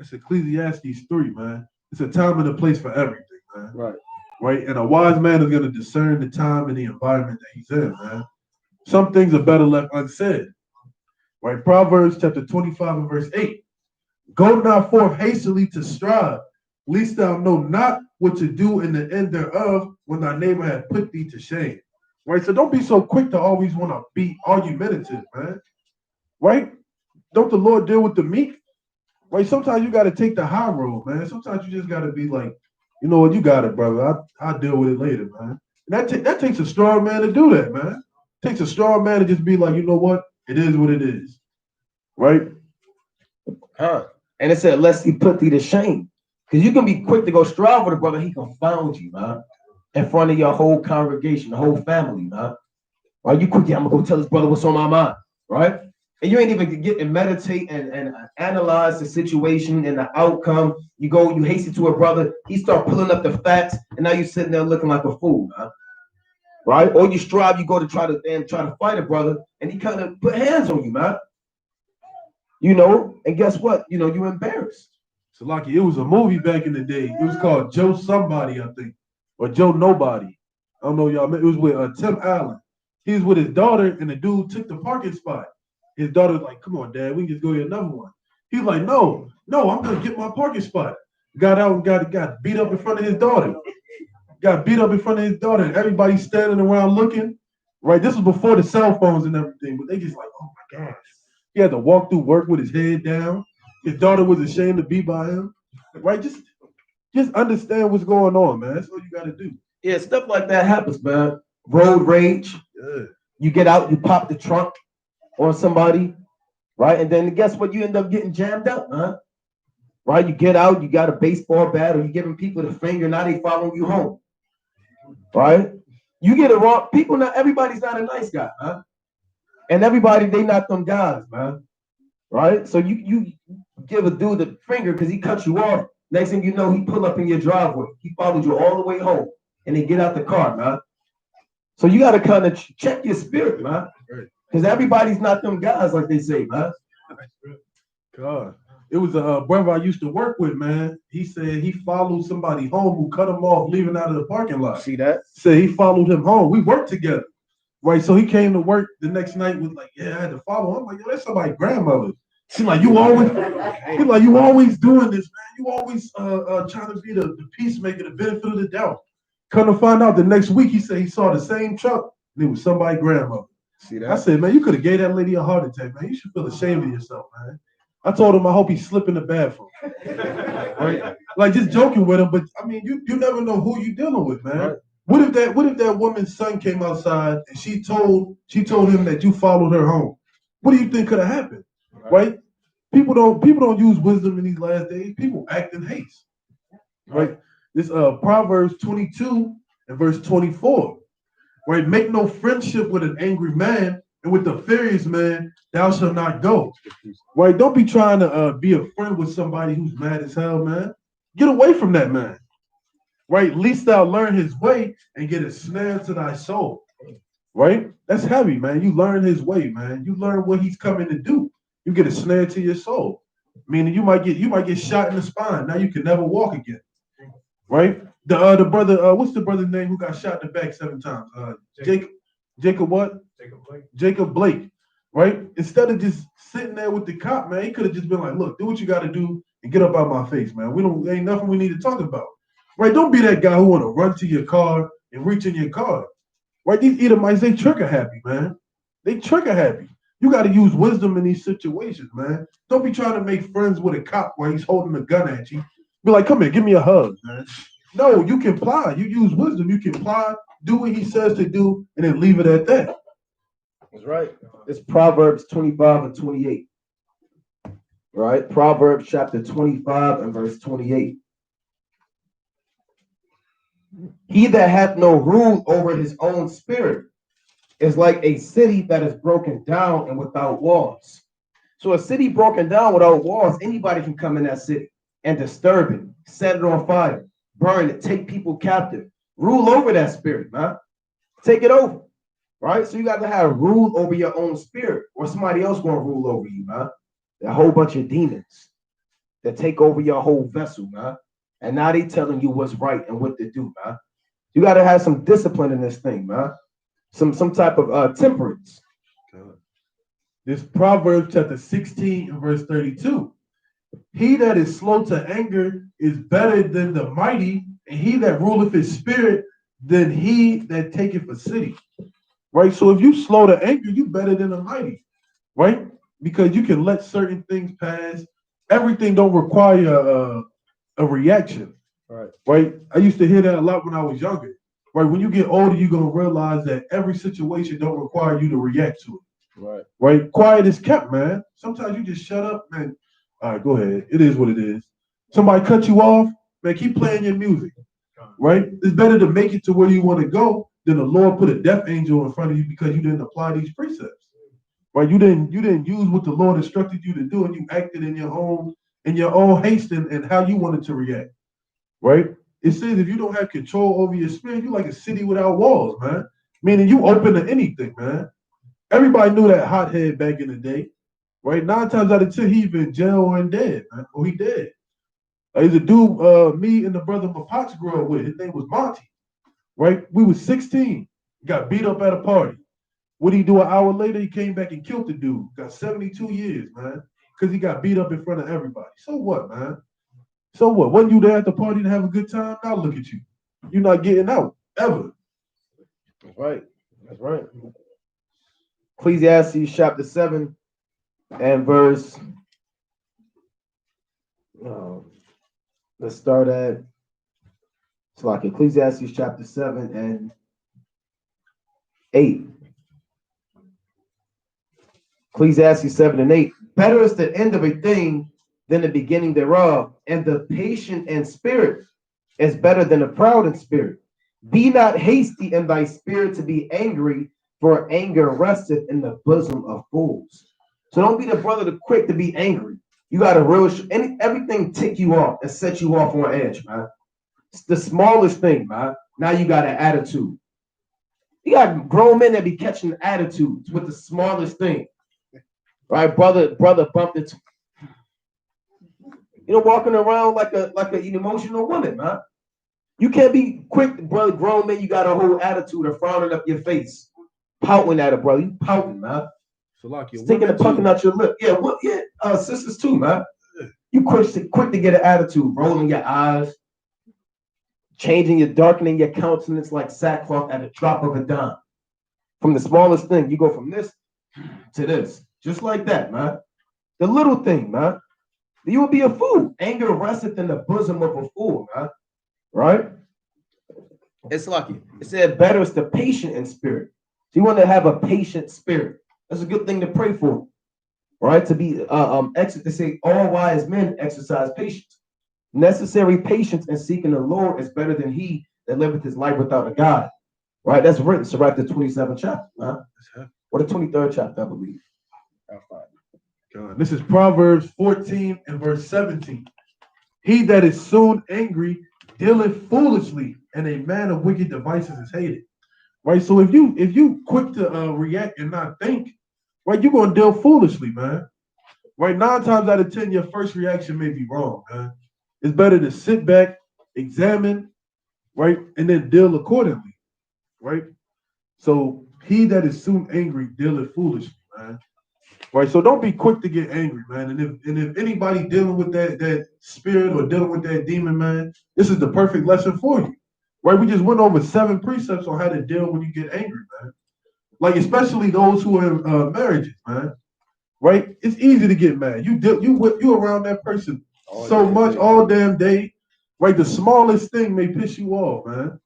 It's Ecclesiastes 3, man. It's a time and a place for everything, man. Right. And a wise man is going to discern the time and the environment that he's in, man. Some things are better left unsaid. Right? Proverbs chapter 25 and verse 8. Go not forth hastily to strive, lest thou know not what to do in the end thereof when thy neighbor hath put thee to shame. Right? So don't be so quick to always want to be argumentative, man. Right? Don't the Lord deal with the meek? Right? Sometimes you got to take the high road, man. Sometimes you just got to be like, you know what, you got it, brother. I'll deal with it later, man. And that takes a strong man to do that, man. It takes a strong man to just be like, you know what, it is what it is. Right? And it said, lest he put thee to shame. Because you can be quick to go strive with a brother, he confound you, man. In front of your whole congregation, the whole family, man. Right? You quick, I'm going to go tell this brother what's on my mind. Right? And you ain't even get and meditate and analyze the situation and the outcome. You hasten to a brother, he start pulling up the facts, and now you're sitting there looking like a fool, man. Right? Or you strive, you go to try to fight a brother, and he kind of put hands on you, man. And guess what? You're embarrassed. So, Lucky, it was a movie back in the day. It was called Joe Somebody, I think, or Joe Nobody. I don't know, y'all. It was with Tim Allen. He was with his daughter, and the dude took the parking spot. His daughter was like, come on, Dad, we can just go get another one. He was like, no, I'm going to get my parking spot. Got out and got beat up in front of his daughter. And everybody's standing around looking. Right? This was before the cell phones and everything, but they just like, oh, my gosh. He had to walk through work with his head down. His daughter was ashamed to be by him. Right? Just understand what's going on, man. That's all you got to do. Yeah, stuff like that happens, man. Road rage. Yeah. You get out, you pop the trunk on somebody, right? And then guess what? You end up getting jammed up, huh? Right? You get out, you got a baseball bat, or you giving people the finger, now they following you home. Right? You get it wrong. Everybody's not a nice guy, huh? And everybody, they not them guys, man. Right? So you give a dude the finger because he cut you off. Next thing you know, he pull up in your driveway. He followed you all the way home. And they get out the car, man. So you got to kind of check your spirit, man. Because everybody's not them guys, like they say, man. God. It was a brother I used to work with, man. He said he followed somebody home who cut him off leaving out of the parking lot. See that? Said he followed him home. We worked together. Right, so he came to work the next night with like, yeah, I had to follow him. I'm like, yo, that's somebody's grandmother. She's like, you always doing this, man. You always trying to be the peacemaker, the benefit of the doubt. Come to find out the next week, he said he saw the same truck and it was somebody's grandmother. See that? I said, man, you could have gave that lady a heart attack, man. You should feel ashamed of yourself, man. I told him I hope he slip in the bathroom. Right? Like just joking with him, but I mean, you never know who you're dealing with, man. Right. What if that woman's son came outside and she told him that you followed her home? What do you think could have happened? Right? People don't use wisdom in these last days. People act in haste. Right? This Proverbs 22 and verse 24. Right? Make no friendship with an angry man, and with the furious man thou shalt not go. Right? Don't be trying to be a friend with somebody who's mad as hell, man. Get away from that man. Right? Least thou learn his way and get a snare to thy soul. Right? That's heavy, man. You learn his way, man. You learn what he's coming to do. You get a snare to your soul. Meaning you might get shot in the spine. Now you can never walk again. Right? The brother, what's the brother's name who got shot in the back 7 times? Jacob what? Jacob Blake. Right? Instead of just sitting there with the cop, man, he could have just been like, look, do what you gotta do and get up out my face, man. Ain't nothing we need to talk about. Right? Don't be that guy who wanna run to your car and reach in your car. Right? These Edomites, they trigger happy, man. They trigger happy. You got to use wisdom in these situations, man. Don't be trying to make friends with a cop while he's holding a gun at you. Be like, come here, give me a hug, man. No, you comply. You use wisdom. You comply, do what he says to do, and then leave it at that. That's right. It's Proverbs 25 and 28. Right? Proverbs chapter 25 and verse 28. He that hath no rule over his own spirit is like a city that is broken down and without walls. So a city broken down without walls, anybody can come in that city and disturb it, set it on fire, burn it, take people captive, rule over that spirit, man. Take it over, right? So you got to have rule over your own spirit, or somebody else going to rule over you, man. A whole bunch of demons that take over your whole vessel, man. And now they telling you what's right and what to do, man. You got to have some discipline in this thing, man. Some type of temperance. This Proverbs chapter 16 and verse 32. He that is slow to anger is better than the mighty, and he that ruleth his spirit than he that taketh a city. Right? So if you slow to anger, you better than the mighty. Right? Because you can let certain things pass. Everything don't require a reaction. Right? I used to hear that a lot when I was younger. Right? When you get older, you're going to realize that every situation don't require you to react to it. Right? Quiet is kept, man. Sometimes you just shut up, man. All right, go ahead. It is what it is. Somebody cut you off, man, keep playing your music. Right? It's better to make it to where you want to go than the Lord put a death angel in front of you because you didn't apply these precepts. Right? You didn't use what the Lord instructed you to do, and you acted in your own haste and how you wanted to react. Right? It says if you don't have control over your spirit, you're like a city without walls, man. Meaning you open to anything, man. Everybody knew that hothead back in the day, right? 9 times out of 10, he either in jail or dead, man. Or he dead. There's a dude, me and the brother my pops grew up with. His name was Monty, right? We was 16, got beat up at a party. What did he do an hour later? He came back and killed the dude. Got 72 years, man, because he got beat up in front of everybody. So what, man? So what? Wasn't you there at the party to have a good time? Now look at you. You're not getting out, ever. That's right. That's right. Ecclesiastes chapter 7 and verse, let's start at, it's like Ecclesiastes chapter 7 and 8. Ecclesiastes 7 and 8. Better is the end of a thing than the beginning thereof, and the patient in spirit is better than the proud in spirit. Be not hasty in thy spirit to be angry, for anger resteth in the bosom of fools. So don't be the brother the quick to be angry. You got to everything tick you off and set you off on edge, man. It's the smallest thing, man. Now you got an attitude. You got grown men that be catching attitudes with the smallest thing. Right, brother bumped into, walking around like an emotional woman, man. You can't be quick, brother. Grown man, you got a whole attitude of frowning up your face, pouting at a brother. You pouting, man. Sticking and puffing out your lip. Yeah, sisters too, man. You quick to get an attitude, rolling your eyes, darkening your countenance like sackcloth at a drop of a dime. From the smallest thing, you go from this to this, just like that, man. The little thing, man. You will be a fool. Anger resteth in the bosom of a fool, man. Right? It's lucky. It said better is the patient in spirit. So you want to have a patient spirit. That's a good thing to pray for. Right? To be to say all wise men exercise patience. Necessary patience in seeking the Lord is better than he that liveth his life without a God. Right? That's written. So right the 27th chapter, man. Or the 23rd chapter, I believe. God. This is Proverbs 14 and verse 17. He that is soon angry dealeth foolishly, and a man of wicked devices is hated. Right? So if you quick to react and not think, right, you're gonna deal foolishly, man. Right? 9 times out of 10, your first reaction may be wrong, man. It's better to sit back, examine, right, and then deal accordingly, right? So he that is soon angry dealeth foolishly, man. Right. So don't be quick to get angry, man. And if anybody dealing with that spirit or dealing with that demon, man, this is the perfect lesson for you. Right? We just went over 7 precepts on how to deal when you get angry, man. Like especially those who are in marriages, man. Right? It's easy to get mad. You around that person so much all damn day. Right? The smallest thing may piss you off, man.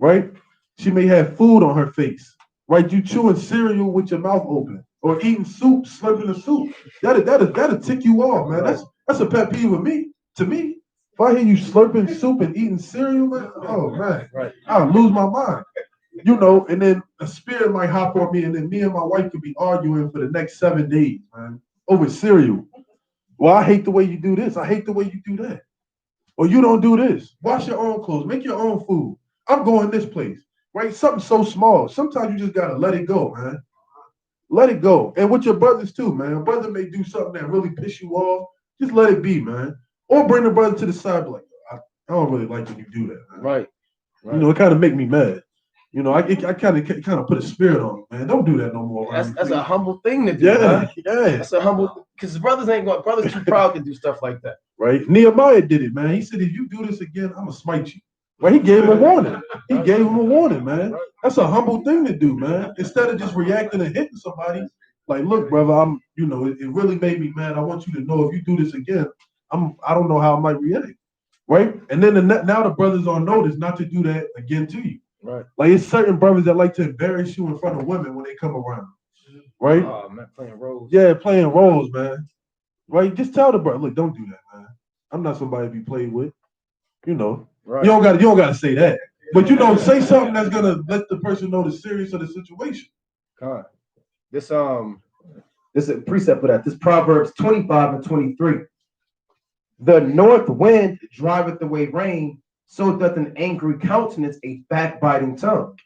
Right? She may have food on her face. Right? You chewing cereal with your mouth open. Or eating soup, slurping the soup. That'll tick you off, man. That's a pet peeve with me. To me, if I hear you slurping soup and eating cereal, man, oh man, I'll lose my mind. And then a spirit might hop on me, and then me and my wife could be arguing for the next 7 days, man, over cereal. Well, I hate the way you do this. I hate the way you do that. Or you don't do this. Wash your own clothes. Make your own food. I'm going this place. Right? Something so small. Sometimes you just gotta let it go, man. Let it go. And with your brothers too, man. A brother may do something that really piss you off. Just let it be, man. Or bring the brother to the side, like, I don't really like when you do that, man. Right. It kind of make me mad. I kind of put a spirit on it, man. Don't do that no more. That's a humble thing to do. Yeah, man. yeah. That's a humble, because brothers too proud to do stuff like that. Right. Nehemiah did it, man. He said, if you do this again, I'm gonna smite you. Right. He gave him a warning. He gave him a warning, man. That's a humble thing to do, man. Instead of just reacting and hitting somebody, like, look, brother, it really made me mad. I want you to know if you do this again, I don't know how I might react. Right. And then now the brothers on notice not to do that again to you. Right. Like it's certain brothers that like to embarrass you in front of women when they come around. Right? Oh man, playing roles. Yeah, playing roles, man. Right? Just tell the brother, look, don't do that, man. I'm not somebody to be played with. Right. You don't gotta say that. But say something that's gonna let the person know the serious of the situation. God. This is a precept for that. This Proverbs 25 and 23. The north wind driveth away rain, so doth an angry countenance a backbiting tongue.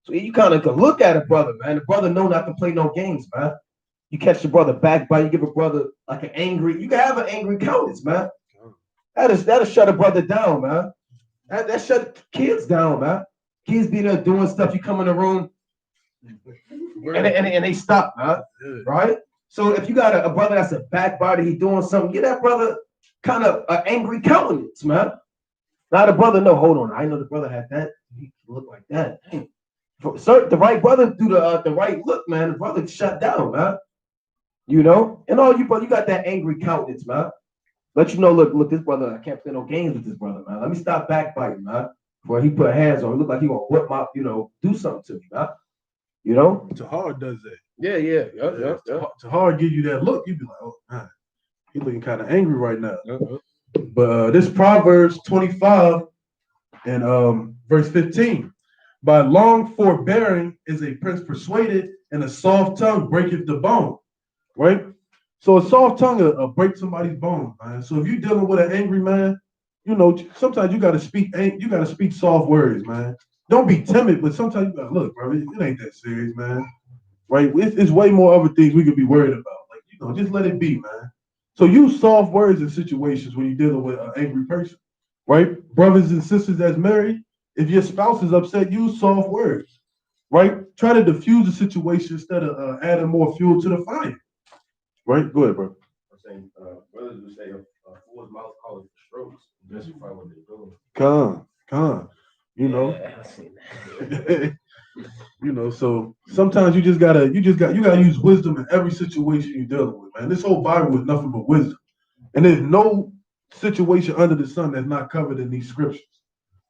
So you kind of can look at a brother, man. The brother know not to play no games, man. You catch the brother backbite, you give a brother like you can have an angry countenance, man. That'll shut a brother down, man. That shut kids down, man. Kids be there doing stuff, you come in the room and they stop, man. Right? So if you got a brother that's a backbiter, he doing something, get that brother kind of an angry countenance, man. Now the brother know, hold on, I know the brother had that. He look like that. Hey. The right brother do the right look, man. The brother shut down, man. And all you brother, you got that angry countenance, man. Let you know, look, this brother, I can't play no games with this brother, man. Let me stop backbiting, man. Before he put hands on, it look like he gonna whip my, do something to me, man. Tahar does that. Yeah. Tahar give you that look, you be like, oh man, he looking kind of angry right now. But this Proverbs 25 and verse 15. By long forbearing is a prince persuaded, and a soft tongue breaketh the bone. Right? So a soft tongue will break somebody's bone, man. So if you're dealing with an angry man, sometimes you gotta speak soft words, man. Don't be timid, but sometimes you gotta look, bro. It ain't that serious, man. Right? It's way more other things we could be worried about. Like, just let it be, man. So use soft words in situations when you're dealing with an angry person. Right? Brothers and sisters that's married, if your spouse is upset, use soft words. Right? Try to diffuse the situation instead of adding more fuel to the fire. Right? Go ahead, bro. I'm saying, brothers would say a fool's mouth calls for strokes. Justify what they're doing. Come. So sometimes you gotta use wisdom in every situation you're dealing with, man. This whole Bible is nothing but wisdom. And there's no situation under the sun that's not covered in these scriptures.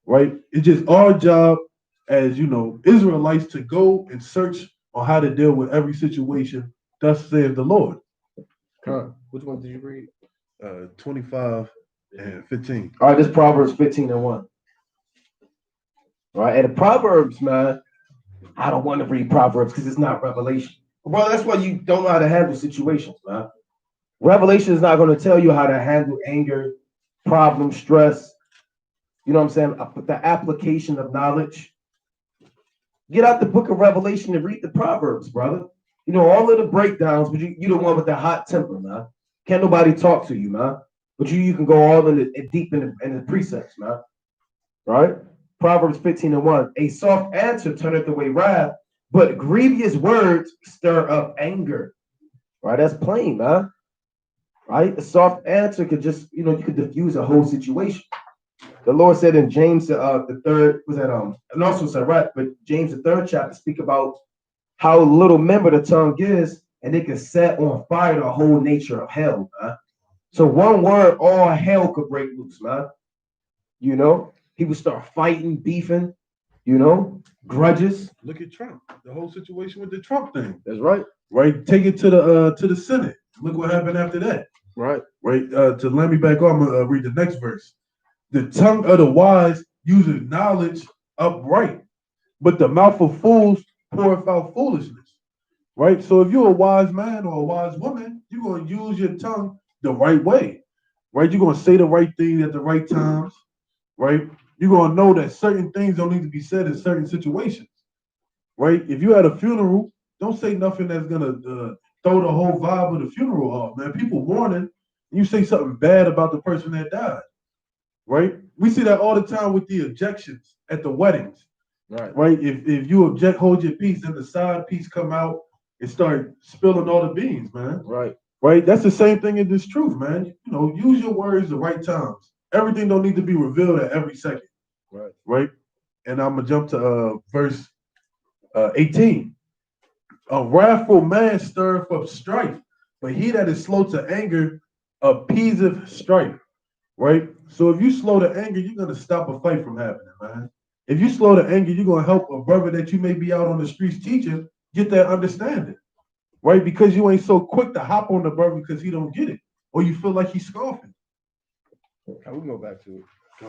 Right? It's just our job as Israelites to go and search on how to deal with every situation. Thus saith the Lord. Which one did you read? 25 Yeah, 15. All right, this Proverbs 15 and 1. All right, and the Proverbs, man, I don't want to read Proverbs because it's not Revelation. Well, that's why you don't know how to handle situations, man. Revelation is not going to tell you how to handle anger, problem, stress. You know what I'm saying? The application of knowledge. Get out the book of Revelation and read the Proverbs, brother. You know, all of the breakdowns, but you the one with the hot temper, man. Can't nobody talk to you, man. But you can go all in deep in the precepts, man. Right? Proverbs 15 and 1. A soft answer turneth away wrath, but grievous words stir up anger. Right? That's plain, man. Right? A soft answer could just, you could diffuse a whole situation. The Lord said in James, the third, was that, and also said, right, but James, the third chapter, speak about how little member the tongue is, and it can set on fire the whole nature of hell, man. So one word, all hell could break loose, man. People start fighting, beefing, grudges. Look at Trump. The whole situation with the Trump thing. That's right. Right. Take it to the Senate. Look what happened after that. Right. Right. To let me back on, I'm gonna read the next verse. The tongue of the wise uses knowledge upright, but the mouth of fools poureth out foolishness. Right. So if you're a wise man or a wise woman, you're gonna use your tongue the right way. Right. You're gonna say the right thing at the right times. Right. You're gonna know that certain things don't need to be said in certain situations. Right. If you had a funeral, don't say nothing that's gonna throw the whole vibe of the funeral off, man. People mourning, you say something bad about the person that died. Right? We see that all the time with the objections at the weddings. Right? If you object, hold your peace, then the side piece come out and start spilling all the beans, man. Right? That's the same thing in this truth, man. Use your words the right times. Everything don't need to be revealed at every second. Right? And I'm gonna jump to verse 18. A wrathful man stirreth up strife, but he that is slow to anger appeaseth strife. Right? So if you slow to anger, you're gonna stop a fight from happening, man. If you slow to anger, you're gonna help a brother that you may be out on the streets teaching get that understanding. Right? Because you ain't so quick to hop on the brother because he don't get it, or you feel like he's scoffing. Okay, we go back to it.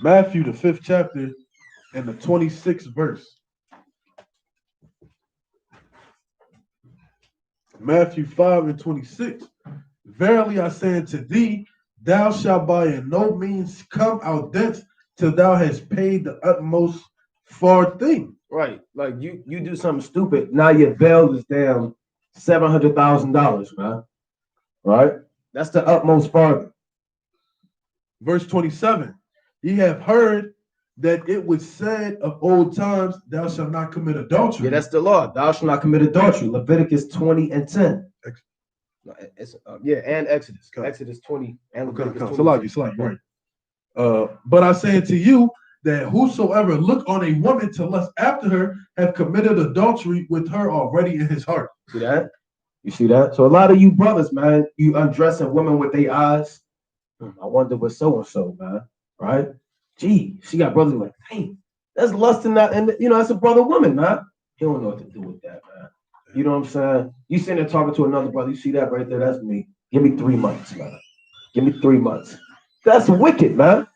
Matthew, the 5th chapter, and the 26th verse. Matthew 5 and 26. Verily I say unto thee, thou shalt by in no means come out thence till thou hast paid the utmost far thing. Right. Like you do something stupid. Now your bail is down $700,000, man. Right? That's the utmost farthing. Verse 27. Ye have heard that it was said of old times, thou shalt not commit adultery. Yeah, that's the law. Thou shalt not commit adultery. Leviticus 20 and 10. And Exodus. Okay. Exodus 20 and Leviticus 20. Salaki, right. But I say unto you that whosoever look on a woman to lust after her have committed adultery with her already in his heart. See that? You see that? So a lot of you brothers, man, you undressing women with their eyes. I wonder what so-and-so, man. Right? Gee, she got brothers like, hey, that's lust in that, and that's a brother woman, man. He don't know what to do with that, man. You know what I'm saying? You sitting there talking to another brother, you see that right there, that's me. Give me 3 months, man. Give me 3 months. That's wicked, man.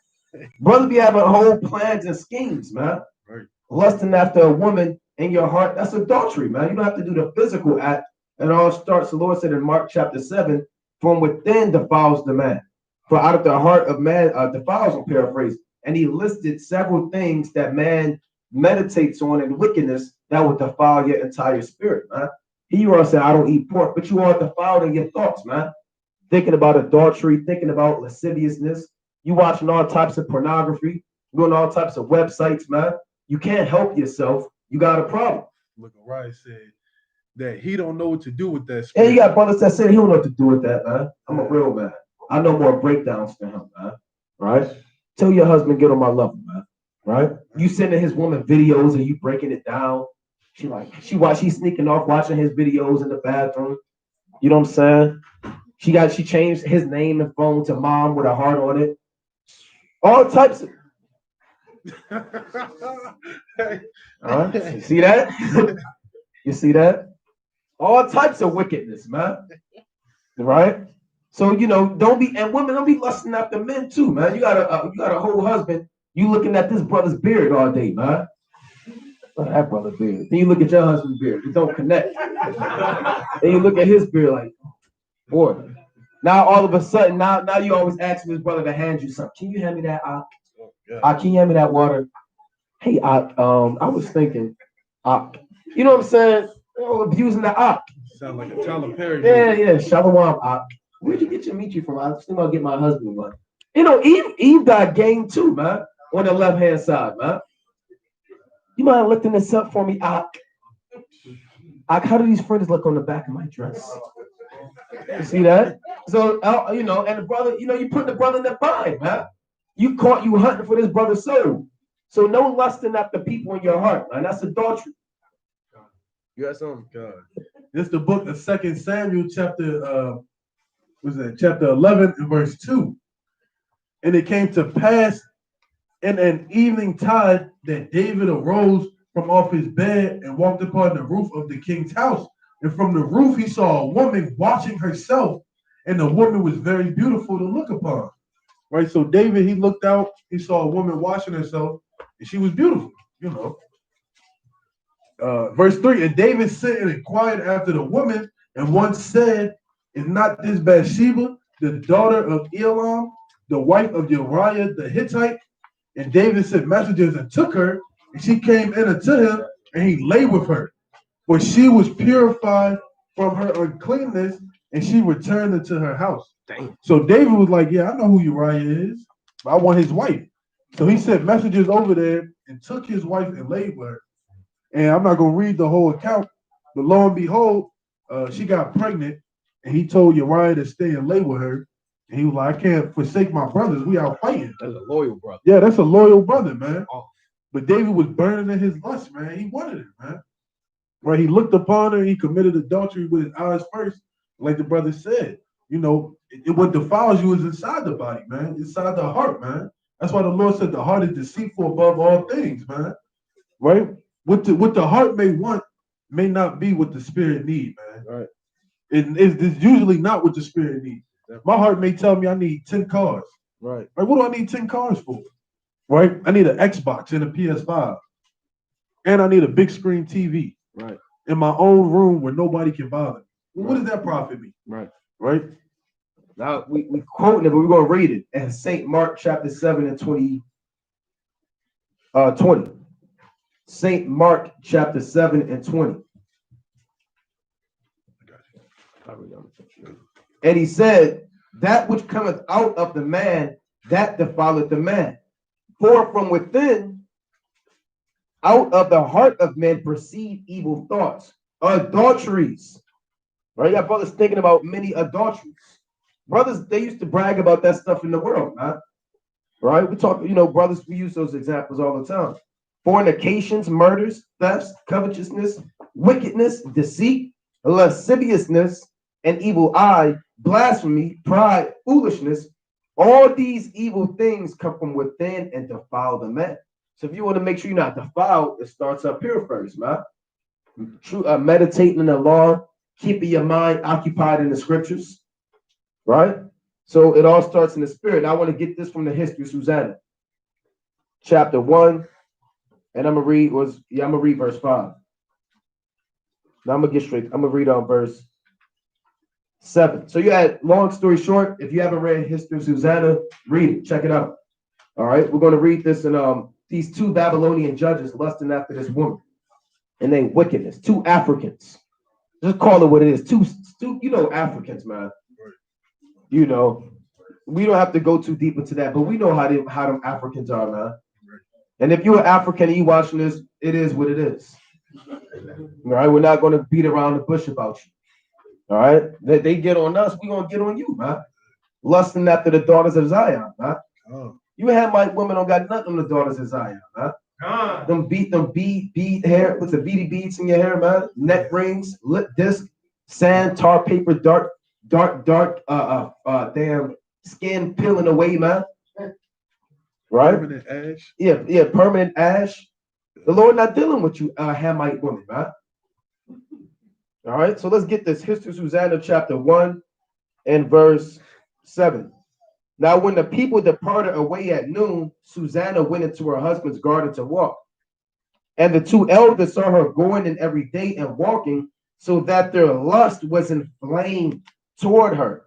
Brother be having whole plans and schemes, man. Right. Lusting after a woman in your heart, that's adultery, man. You don't have to do the physical act. It all starts, the Lord said in Mark chapter 7, from within defiles the man. For out of the heart of man defiles, I'm paraphrasing. And he listed several things that man meditates on in wickedness that would defile your entire spirit, man. Here you are saying, I don't eat pork, but you are defiled in your thoughts, man. Thinking about adultery, thinking about lasciviousness. You watching all types of pornography, doing all types of websites, man. You can't help yourself. You got a problem. Look, Orion said that he don't know what to do with that spirit. And you got brothers that said he don't know what to do with that, man. I'm a real man. I know more breakdowns than him, man. Right? Tell your husband, get on my level, man. Right? You sending his woman videos and you breaking it down. She's sneaking off watching his videos in the bathroom. You know what I'm saying? She changed his name and phone to mom with a heart on it. All types of. All right. You see that? You see that? All types of wickedness, man. Right? So don't be, and women don't be lusting after men too, man. You got a whole husband. You looking at this brother's beard all day, man. Look at that brother beard. Then you look at your husband's beard. It don't connect. Then you look at his beard like, boy. Now all of a sudden, now you always asking this brother to hand you something. Can you hand me that? Can you hand me that water? Hey, I was thinking, you know what I'm saying? Abusing the Sound like a Tyler Perry. Yeah. Shalom, where'd you get your Michi from? I was thinking about getting my husband one. Eve got game too, man. On the left hand side, man. You mind lifting this up for me, how do these friends look on the back of my dress? You see that? So, and the brother, you put the brother in the bind, man. You hunting for this brother's soul. So no lusting after people in your heart, man. That's adultery. You got something? God. This is the book of 2 Samuel, chapter 11 and verse 2. And it came to pass in an evening tide that David arose from off his bed and walked upon the roof of the king's house. And from the roof he saw a woman washing herself, and the woman was very beautiful to look upon. Right? So David, he looked out, he saw a woman washing herself, and she was beautiful, Verse 3, and David sent and inquired after the woman, and one said, is not this Bathsheba, the daughter of Elam, the wife of Uriah the Hittite? And David sent messengers and took her, and she came in unto him, and he lay with her. For she was purified from her uncleanness, and she returned into her house. Dang. So David was like, yeah, I know who Uriah is, but I want his wife. So he sent messengers over there and took his wife and laid with her. And I'm not going to read the whole account, but lo and behold, she got pregnant, and he told Uriah to stay and lay with her. And he was like, I can't forsake my brothers. We out fighting. That's a loyal brother. Yeah, that's a loyal brother, man. Oh. But David was burning in his lust, man. He wanted it, man. Right? He looked upon her. He committed adultery with his eyes first, like the brother said. What defiles you is inside the body, man. Inside the heart, man. That's why the Lord said the heart is deceitful above all things, man. Right? What the heart may want may not be what the spirit need, man. Right. It's usually not what the spirit needs. My heart may tell me I need 10 cars. Right. Right. What do I need 10 cars for? Right. I need an Xbox and a PS5. And I need a big screen TV. Right. In my own room where nobody can bother me. Well, what does that profit me? Right. Right. Now we quoting it, but we're gonna read it in St. Mark chapter 7 and 20. St. Mark chapter 7 and 20. And he said, that which cometh out of the man, that defileth the man. For from within, out of the heart of men proceed evil thoughts, adulteries. Right? Got brothers thinking about many adulteries. Brothers, they used to brag about that stuff in the world, man. Right? We talk, brothers, we use those examples all the time. Fornications, murders, thefts, covetousness, wickedness, deceit, lasciviousness, an evil eye, blasphemy, pride, foolishness. All these evil things come from within and defile the man. So if you want to make sure you're not defiled, it starts up here first, man. Meditating in the law, keeping your mind occupied in the scriptures, right? So it all starts in the spirit. Now I want to get this from the history of Susanna. Chapter 1, and I'm gonna read verse 5. Now I'm gonna get straight. I'm gonna read on verse 7. So you had, long story short, if you haven't read History of Susanna, read it. Check it out. All right, we're going to read this in these two Babylonian judges lusting after this woman, and they wickedness. 2 Africans. Just call it what it is. Two Africans, man. We don't have to go too deep into that, but we know how them Africans are, man. And if you're an African and you watching this, it is what it is. All right, we're not going to beat around the bush about you. All right, they get on us, we're gonna get on you, man. Lusting after the daughters of Zion, man. Oh. You had white women don't got nothing on the daughters of Zion, man. Them bead hair, what's the beady beads in your hair, man? Neck rings, lip disc, sand, tar paper, dark, damn skin peeling away, man. Right? Permanent ash. Yeah, permanent ash. The Lord not dealing with you, Hamite woman, man. All right, so let's get this. History of Susanna, chapter 1, in verse 7. Now, when the people departed away at noon, Susanna went into her husband's garden to walk. And the two elders saw her going in every day and walking, so that their lust was inflamed toward her.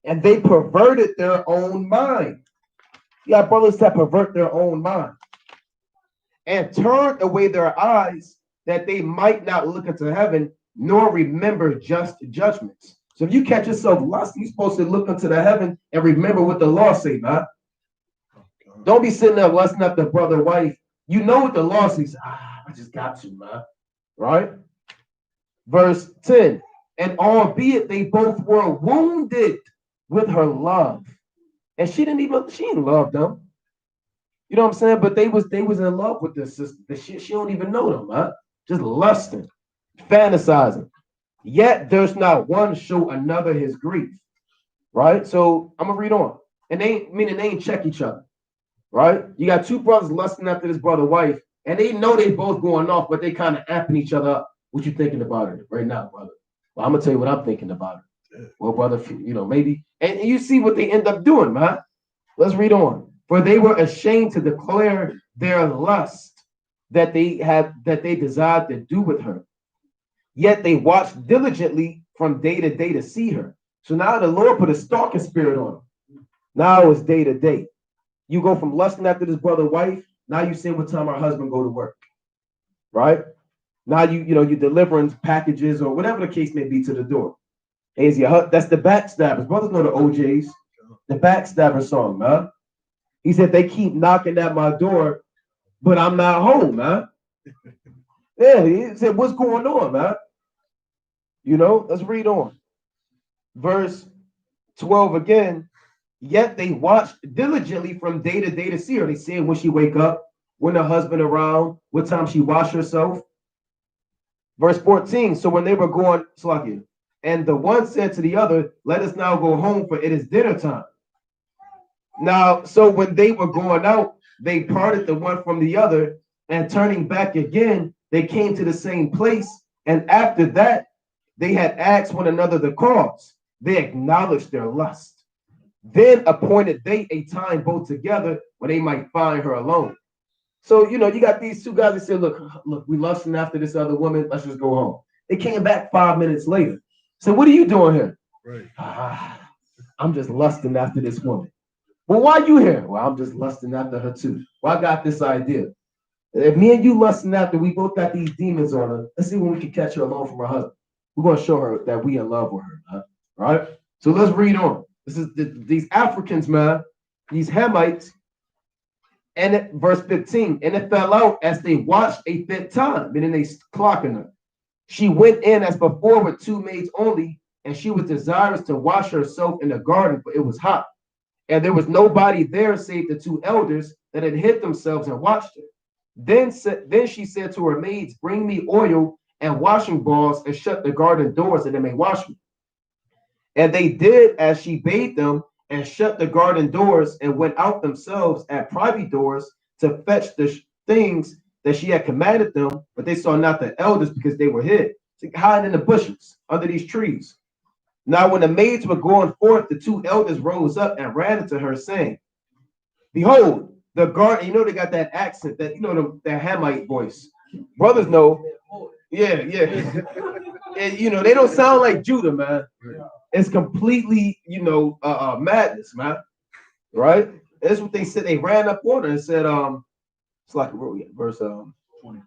And they perverted their own mind. You got brothers that pervert their own mind and turned away their eyes that they might not look into heaven nor remember just judgments. So if you catch yourself lusting, you're supposed to look into the heaven and remember what the law say, man. Don't be sitting there lusting after brother, wife. You know what the law says. I just got to, man. Right? Verse 10. And albeit they both were wounded with her love. And she didn't love them. You know what I'm saying? But they was in love with this sister. She don't even know them, huh? Just lusting, fantasizing. Yet there's not one show another his grief. Right? So I'm gonna read on. And they ain't check each other. Right? You got two brothers lusting after this brother wife, and they know they both going off, but they kind of amping each other up. What you thinking about it right now, brother? Well, I'm gonna tell you what I'm thinking about it. Well, brother, maybe, and you see what they end up doing, man. Let's read on. For they were ashamed to declare their lust that they desired to do with her. Yet they watched diligently from day to day to see her. So now the Lord put a stalking spirit on them. Now it's day to day. You go from lusting after this brother wife. Now you see what time our husband go to work, right? Now you delivering packages or whatever the case may be to the door. That's the backstabbers. Brothers know the OJs, the backstabber song, man. He said they keep knocking at my door, but I'm not home, man. Yeah, he said, what's going on, man? Let's read on. Verse 12 again. Yet they watched diligently from day to day to see her. They see when she wake up, when her husband around, what time she wash herself. Verse 14. So when they were going, and the one said to the other, let us now go home, for it is dinner time. Now, so when they were going out, they parted the one from the other, and turning back again, they came to the same place. And after that, they had asked one another the cause. They acknowledged their lust. Then appointed they a time both together where they might find her alone. So, you got these two guys that said, look, we lusting after this other woman. Let's just go home. They came back 5 minutes later. So what are you doing here? Right. I'm just lusting after this woman. Well, why are you here? Well, I'm just lusting after her too. Well, I got this idea. If me and you lusting after, we both got these demons on her. Let's see when we can catch her alone from her husband. We're going to show her that we in love with her. Huh? Right? So let's read on. This is these Africans, man, these Hamites. And verse 15, and it fell out as they watched a fit time, meaning they clocking her. She went in as before with two maids only, and she was desirous to wash herself in the garden, for it was hot. And there was nobody there save the two elders that had hid themselves and watched her. Then she said to her maids, bring me oil and washing balls and shut the garden doors that they may wash me. And they did as she bade them and shut the garden doors and went out themselves at private doors to fetch the things that she had commanded them, but they saw not the elders because they were hid, hiding in the bushes under these trees. Now, when the maids were going forth, the two elders rose up and ran into her, saying, behold, the garden, they got that accent, that, that Hamite voice. Brothers know. Yeah. And, they don't sound like Judah, man. It's completely, madness, man. Right? That's what they said. They ran up on her and said, it's like verse 20.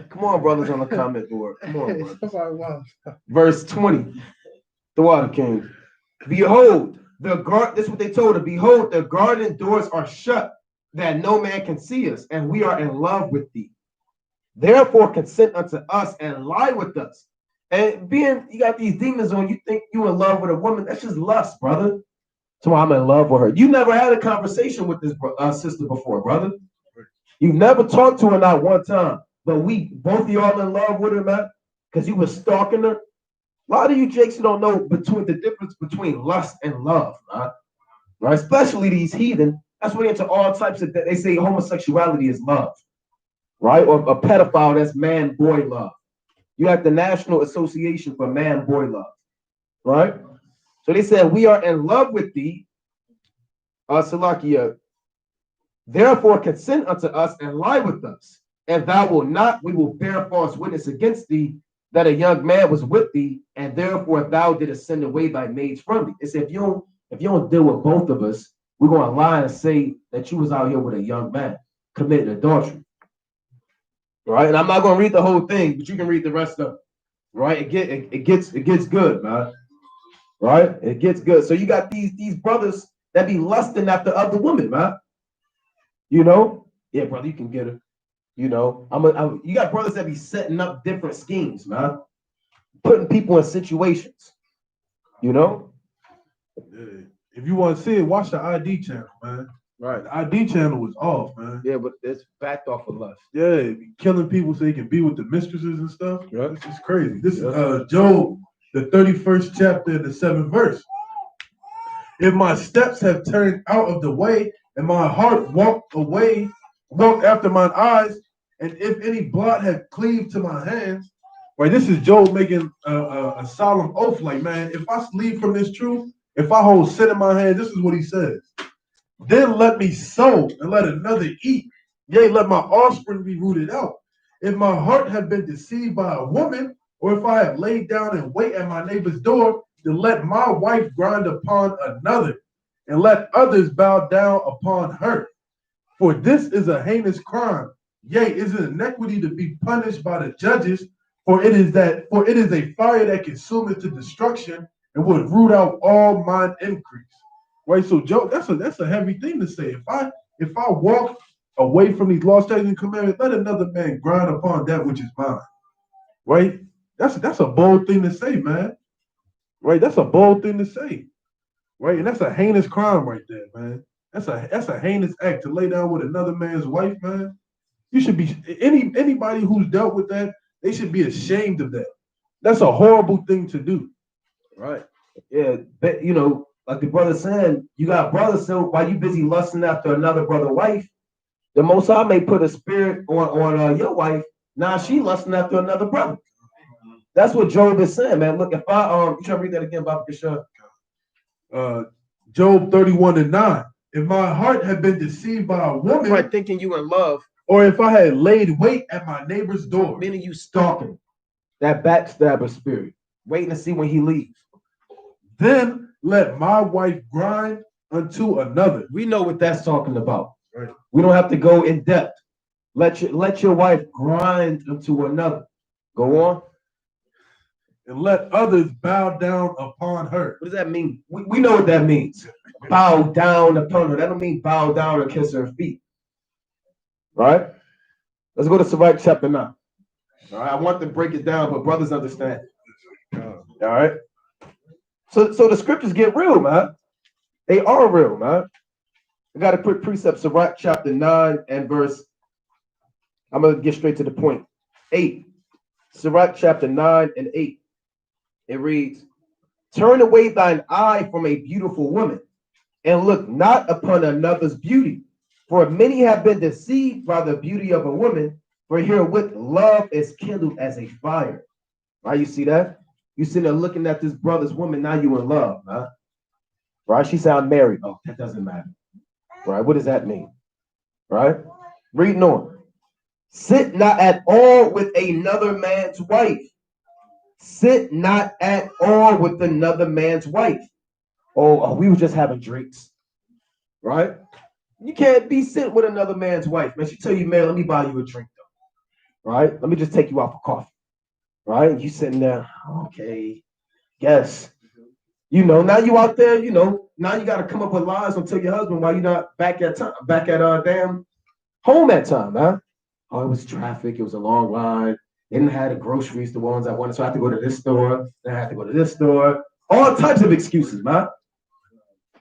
Come on, brothers on the comment board. Come on, brothers. Verse 20. The water king. Behold, this is what they told her. Behold, the garden doors are shut, that no man can see us, and we are in love with thee. Therefore, consent unto us and lie with us. And you got these demons on, you think you in love with a woman. That's just lust, brother. So I'm in love with her. You never had a conversation with this sister before, brother. You never talked to her not one time. But we both of y'all in love with her, man, because you were stalking her. A lot of you jakes don't know the difference between lust and love, man. Right? Especially these heathen. That's what into all types of, they say homosexuality is love. Right? Or a pedophile, that's man-boy love. You have the National Association for Man-Boy Love, right? So they said, we are in love with thee, Salakia. Therefore consent unto us and lie with us. And thou wilt not, we will bear false witness against thee that a young man was with thee, and therefore thou didst send away thy maids from thee. It said, if you don't deal with both of us, we're going to lie and say that you was out here with a young man committing adultery. Right? And I'm not going to read the whole thing, but you can read the rest of it. Right? It gets good, man. Right? It gets good. So you got these brothers that be lusting after other women, man. You know? Yeah, brother, you can get her. You know, you got brothers that be setting up different schemes, man. Putting people in situations. You know? Yeah. If you want to see it, watch the ID channel, man. Right. The ID channel was off, man. Yeah, but it's backed off of lust. Yeah, killing people so they can be with the mistresses and stuff. Yeah. This is crazy. This is Job, the 31st chapter and the 7th verse. If my steps have turned out of the way, and my heart walked after mine eyes, and if any blot have cleaved to my hands, right? This is Job making a solemn oath, like, man, if I leave from this truth, if I hold sin in my hand, this is what he says. Then let me sow and let another eat. Yea, let my offspring be rooted out. If my heart have been deceived by a woman, or if I have laid down and wait at my neighbor's door, then let my wife grind upon another, and let others bow down upon her. For this is a heinous crime. Yea, is an iniquity to be punished by the judges, for it is a fire that consumeth to destruction, and would root out all mine increase. Right, so Joe, that's a heavy thing to say. If I walk away from these law, statutes, and commandments, let another man grind upon that which is mine. Right, that's a bold thing to say, man. Right, that's a bold thing to say. Right, and that's a heinous crime right there, man. That's a heinous act to lay down with another man's wife, man. You should be anybody who's dealt with that. They should be ashamed of that. That's a horrible thing to do. Right. Yeah, but you know, like the brother said, you got brothers, so while you busy lusting after another brother wife, the Most High may put a spirit on your wife. Now she lusting after another brother. That's what Job is saying, man. Look, if I you try to read that again, Bob Kishore. Job 31:9. If my heart had been deceived by a woman, right, thinking you in love, or if I had laid wait at my neighbor's door, meaning you stalking that backstabber spirit, waiting to see when he leaves. Then let my wife grind unto another. We know what that's talking about. Right. We don't have to go in depth. Let your wife grind unto another. Go on. And let others bow down upon her. What does that mean? We know what that means. Bow down upon her. That don't mean bow down or kiss her feet. Right? Let's go to Sabbath chapter 9. All right. I want to break it down, but brothers understand. All right. So the scriptures get real, man. They are real, man. I got to put precepts of chapter 9 and verse. I'm going to get straight to the point. 8. Sirach chapter 9 and 8. It reads, turn away thine eye from a beautiful woman, and look not upon another's beauty. For many have been deceived by the beauty of a woman, for herewith love is kindled as a fire. Right? You see that? You sitting there looking at this brother's woman, now you in love, huh? Right? She said, I'm married. Oh, that doesn't matter. Right? What does that mean? Right? Reading on. Sit not at all with another man's wife. Sit not at all with another man's wife. Oh, we were just having drinks. Right? You can't be sitting with another man's wife. Man, she tell you, man, let me buy you a drink, though. Right? Let me just take you out for coffee. Right? You sitting there, okay, yes. You know, now you out there, you know, now you got to come up with lies and tell your husband why you're not back at damn home at time, huh? Oh, it was traffic. It was a long line. They didn't have the groceries, the ones I wanted, so I had to go to this store. Then I had to go to this store. All types of excuses, man.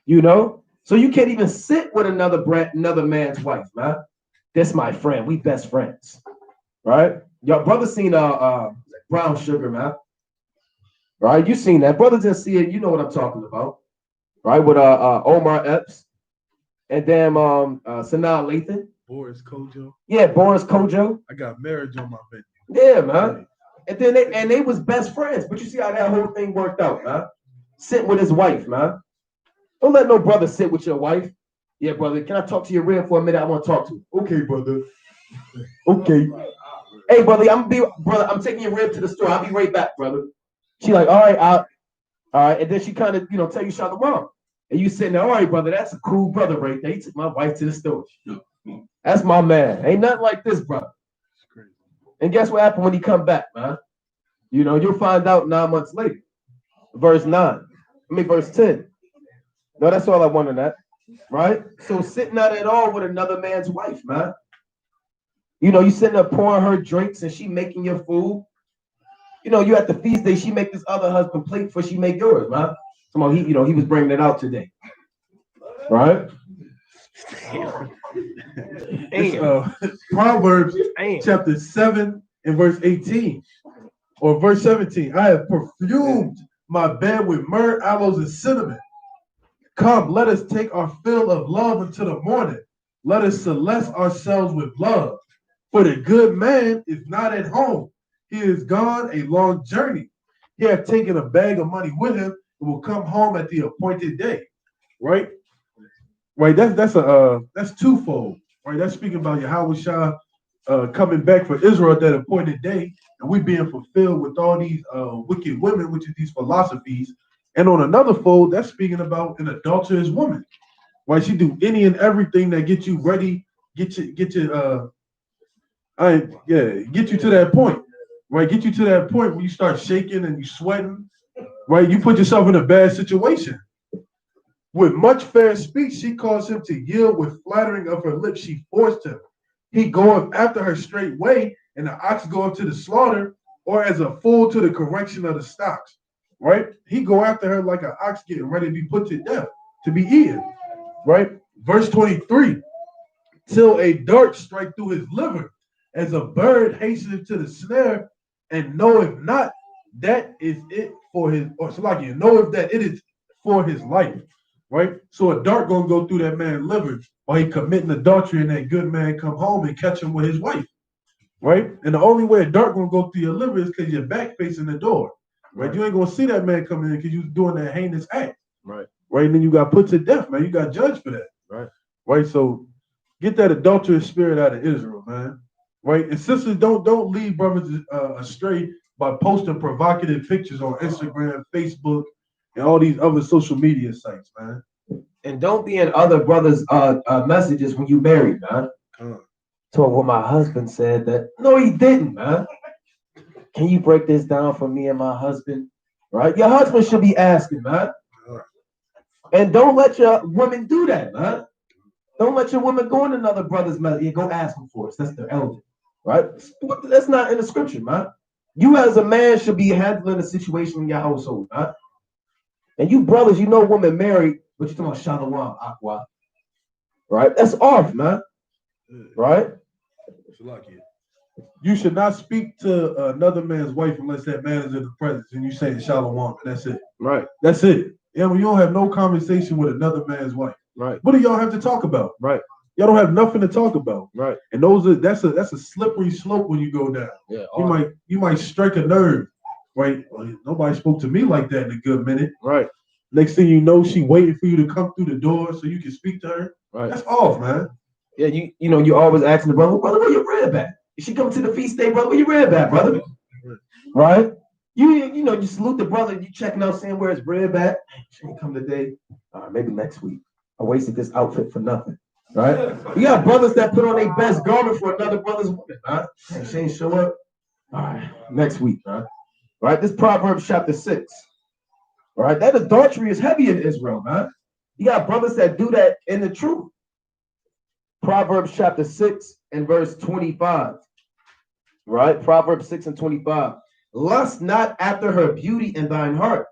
You know? So you can't even sit with another man's wife, man. That's my friend. We best friends. Right? Your brother seen Brown Sugar, man. Right? You seen that. Brothers didn't see it. You know what I'm talking about. Right? With Omar Epps. And then Sanaa Lathan. Boris Kojo. Yeah, Boris Kojo. I got marriage on my venue. Yeah, man. And then they was best friends. But you see how that whole thing worked out, man. Sitting with his wife, man. Don't let no brother sit with your wife. Yeah, brother, can I talk to your rib for a minute? I want to talk to you. Okay, brother. Okay. Hey, brother, I'm taking your rib to the store. I'll be right back, brother. She like, all right. And then she kind of, tell you shalom. And you sitting there, all right, brother, that's a cool brother right there. He took my wife to the store. That's my man. Ain't nothing like this, brother. And guess what happened when he come back, man? You'll find out 9 months later. Verse 10. No, that's all I wanted that. Right? So sitting out at all with another man's wife, man. You sitting there pouring her drinks and she making your food. You at the feast day, she make this other husband plate before she make yours, man. Somehow he was bringing it out today. Right? Proverbs chapter 7 and verse 18 or verse 17. I have perfumed my bed with myrrh, aloes, and cinnamon. Come, let us take our fill of love until the morning. Let us celeste ourselves with love. For the good man is not at home. He is gone a long journey. He hath taken a bag of money with him and will come home at the appointed day. Right? Right. That's twofold. Right. That's speaking about Yahweh coming back for Israel at that appointed day, and we being fulfilled with all these wicked women, which is these philosophies. And on another fold, that's speaking about an adulterous woman. Right? She do any and everything that gets you ready, get you to that point. Right? Get you to that point where you start shaking and you sweating. Right? You put yourself in a bad situation. With much fair speech, she caused him to yield. With flattering of her lips, she forced him. He goeth after her straightway, and the ox goeth to the slaughter, or as a fool to the correction of the stocks. Right? He go after her like an ox getting ready to be put to death, to be eaten. Right? Verse 23. Till a dart strike through his liver, as a bird hasteneth to the snare, and knoweth not that is it for his, or Salakia, knoweth that it is for his life. Right? So a dart gonna go through that man's liver while he committing adultery, and that good man come home and catch him with his wife. Right? And the only way a dart gonna go through your liver is because you're back facing the door. Right? You ain't gonna see that man come in because you was doing that heinous act. Right? And then you got put to death, man. You got judged for that. Right? So get that adulterous spirit out of Israel, man. Right? And sisters, don't lead brothers astray by posting provocative pictures on Instagram, Facebook, and all these other social media sites, man. And don't be in other brothers' messages when you married, man. So what my husband said that, no, he didn't, man. Can you break this down for me and my husband? Right? Your husband should be asking, man. And don't let your women do that, man. Don't let your woman go in another brother's message and go ask him for it. That's their elder. Right? That's not in the scripture, man. You as a man should be handling the situation in your household, man. And you brothers, women married, but you're talking about shalom, aqua. Right? That's off, man. Right? You should not speak to another man's wife unless that man is in the presence and you say shalom, and that's it. Right. That's it. Yeah, when you don't have no conversation with another man's wife. Right. What do y'all have to talk about? Right. Y'all don't have nothing to talk about. Right. And that's a slippery slope when you go down. Yeah. You might strike a nerve. Right. Well, nobody spoke to me like that in a good minute. Right. Next thing you know, she waiting for you to come through the door so you can speak to her. Right. That's off, man. Yeah, you always asking the brother, where your rib at? Is she coming to the feast day, brother? Where your rib at, brother? Right? You salute the brother, you checking out, seeing where his rib at. She ain't come today. All right, maybe next week. I wasted this outfit for nothing. Right? You got brothers that put on their best garment for another brother's woman. Right? She ain't show up. All right, next week, right? Right? This Proverbs chapter 6. All right, that adultery is heavy in Israel, man. You got brothers that do that in the truth. Proverbs chapter 6 and verse 25. Right? Proverbs 6 and 25. Lust not after her beauty in thine heart,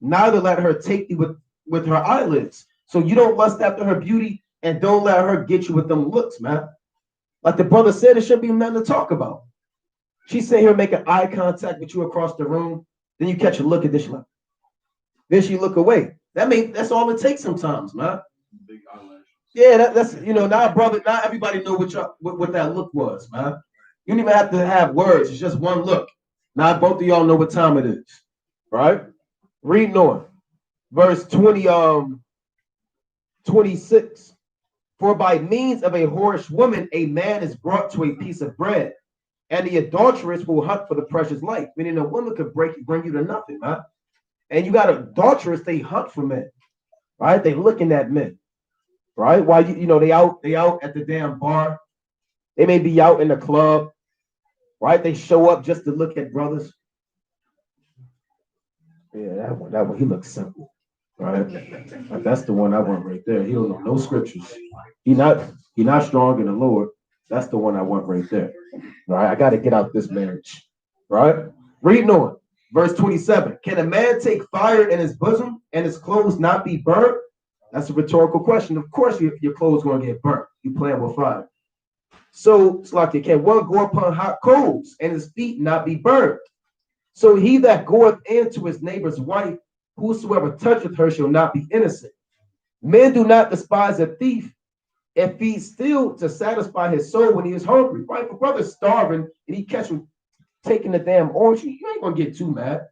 neither let her take thee with her eyelids. So you don't lust after her beauty, and don't let her get you with them looks, man. Like the brother said, it shouldn't be nothing to talk about. She's sitting here making eye contact with you across the room. Then you catch a look at this. Then she look away. That's all it takes sometimes, man. Big eyelash. Yeah, that's now, brother. Not everybody know what that look was, man. You don't even have to have words. It's just one look. Now both of y'all know what time it is, right? Reading on. Verse 26. For by means of a whorish woman, a man is brought to a piece of bread, and the adulteress will hunt for the precious life. Meaning a woman could bring you to nothing, huh? And you got adulteress, they hunt for men, right? They looking at men, right? While they out at the damn bar. They may be out in the club, right? They show up just to look at brothers. Yeah, that one, he looks simple, right? That's the one I want right there. He don't know no scriptures. He not strong in the Lord. That's the one I want right there. Right? I got to get out this marriage. Right? Reading on. Verse 27. Can a man take fire in his bosom and his clothes not be burnt? That's a rhetorical question. Of course, your clothes going to get burnt. You playing with fire. So it's like, can one go upon hot coals and his feet not be burned? So he that goeth into his neighbor's wife, whosoever toucheth her shall not be innocent. Men do not despise a thief if he still to satisfy his soul when he is hungry. Right? If a brother's starving and he catch him taking the damn orange, you ain't gonna get too mad,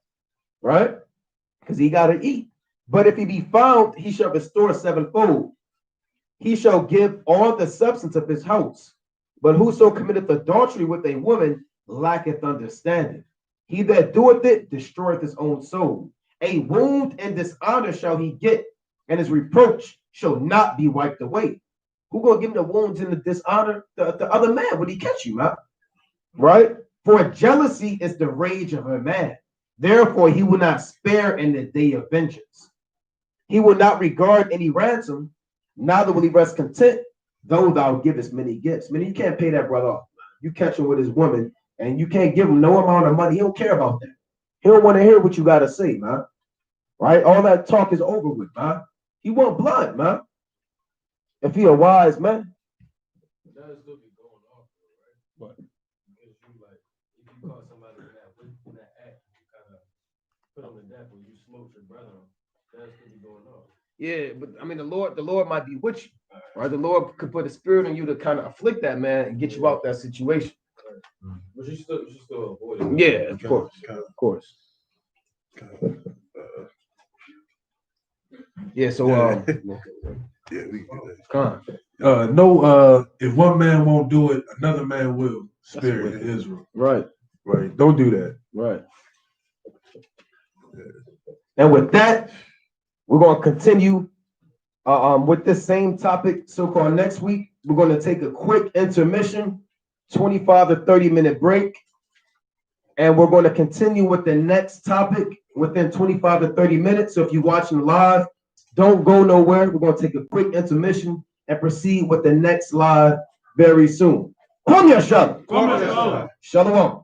right? Because he gotta eat. But if he be found, he shall restore sevenfold. He shall give all the substance of his house. But whoso committeth adultery with a woman lacketh understanding. He that doeth it destroyeth his own soul. A wound and dishonor shall he get, and his reproach shall not be wiped away. Who gonna give him the wounds and the dishonor? The other man when he catch you, man. Right? For jealousy is the rage of a man. Therefore, he will not spare in the day of vengeance. He will not regard any ransom, neither will he rest content, though thou givest many gifts. Man, you can't pay that brother off. You catch him with his woman, and you can't give him no amount of money. He don't care about that. He don't want to hear what you got to say, man. Right? All that talk is over with, man. He want blood, man. If he a wise man. That still be going off, right? But because you like, if you call somebody in that act, you kind of put them to death when you smoke your brother, that still be going off. Yeah, but I mean, the Lord might be with you, right? The Lord could put a spirit in you to kind of afflict that man and get you out that situation. But you should still avoid it. Yeah, of course. Yeah, so yeah, we can do Con. that. If one man won't do it, another man will. Spirit in Israel. Right. Don't do that. Right. And with that, we're going to continue with this same topic. So-called next week, we're going to take a quick intermission, 25 to 30-minute break. And we're going to continue with the next topic within 25 to 30 minutes. So if you're watching live, don't go nowhere. We're going to take a quick intermission and proceed with the next live very soon. Come here, Shalom. Come on, Shalom.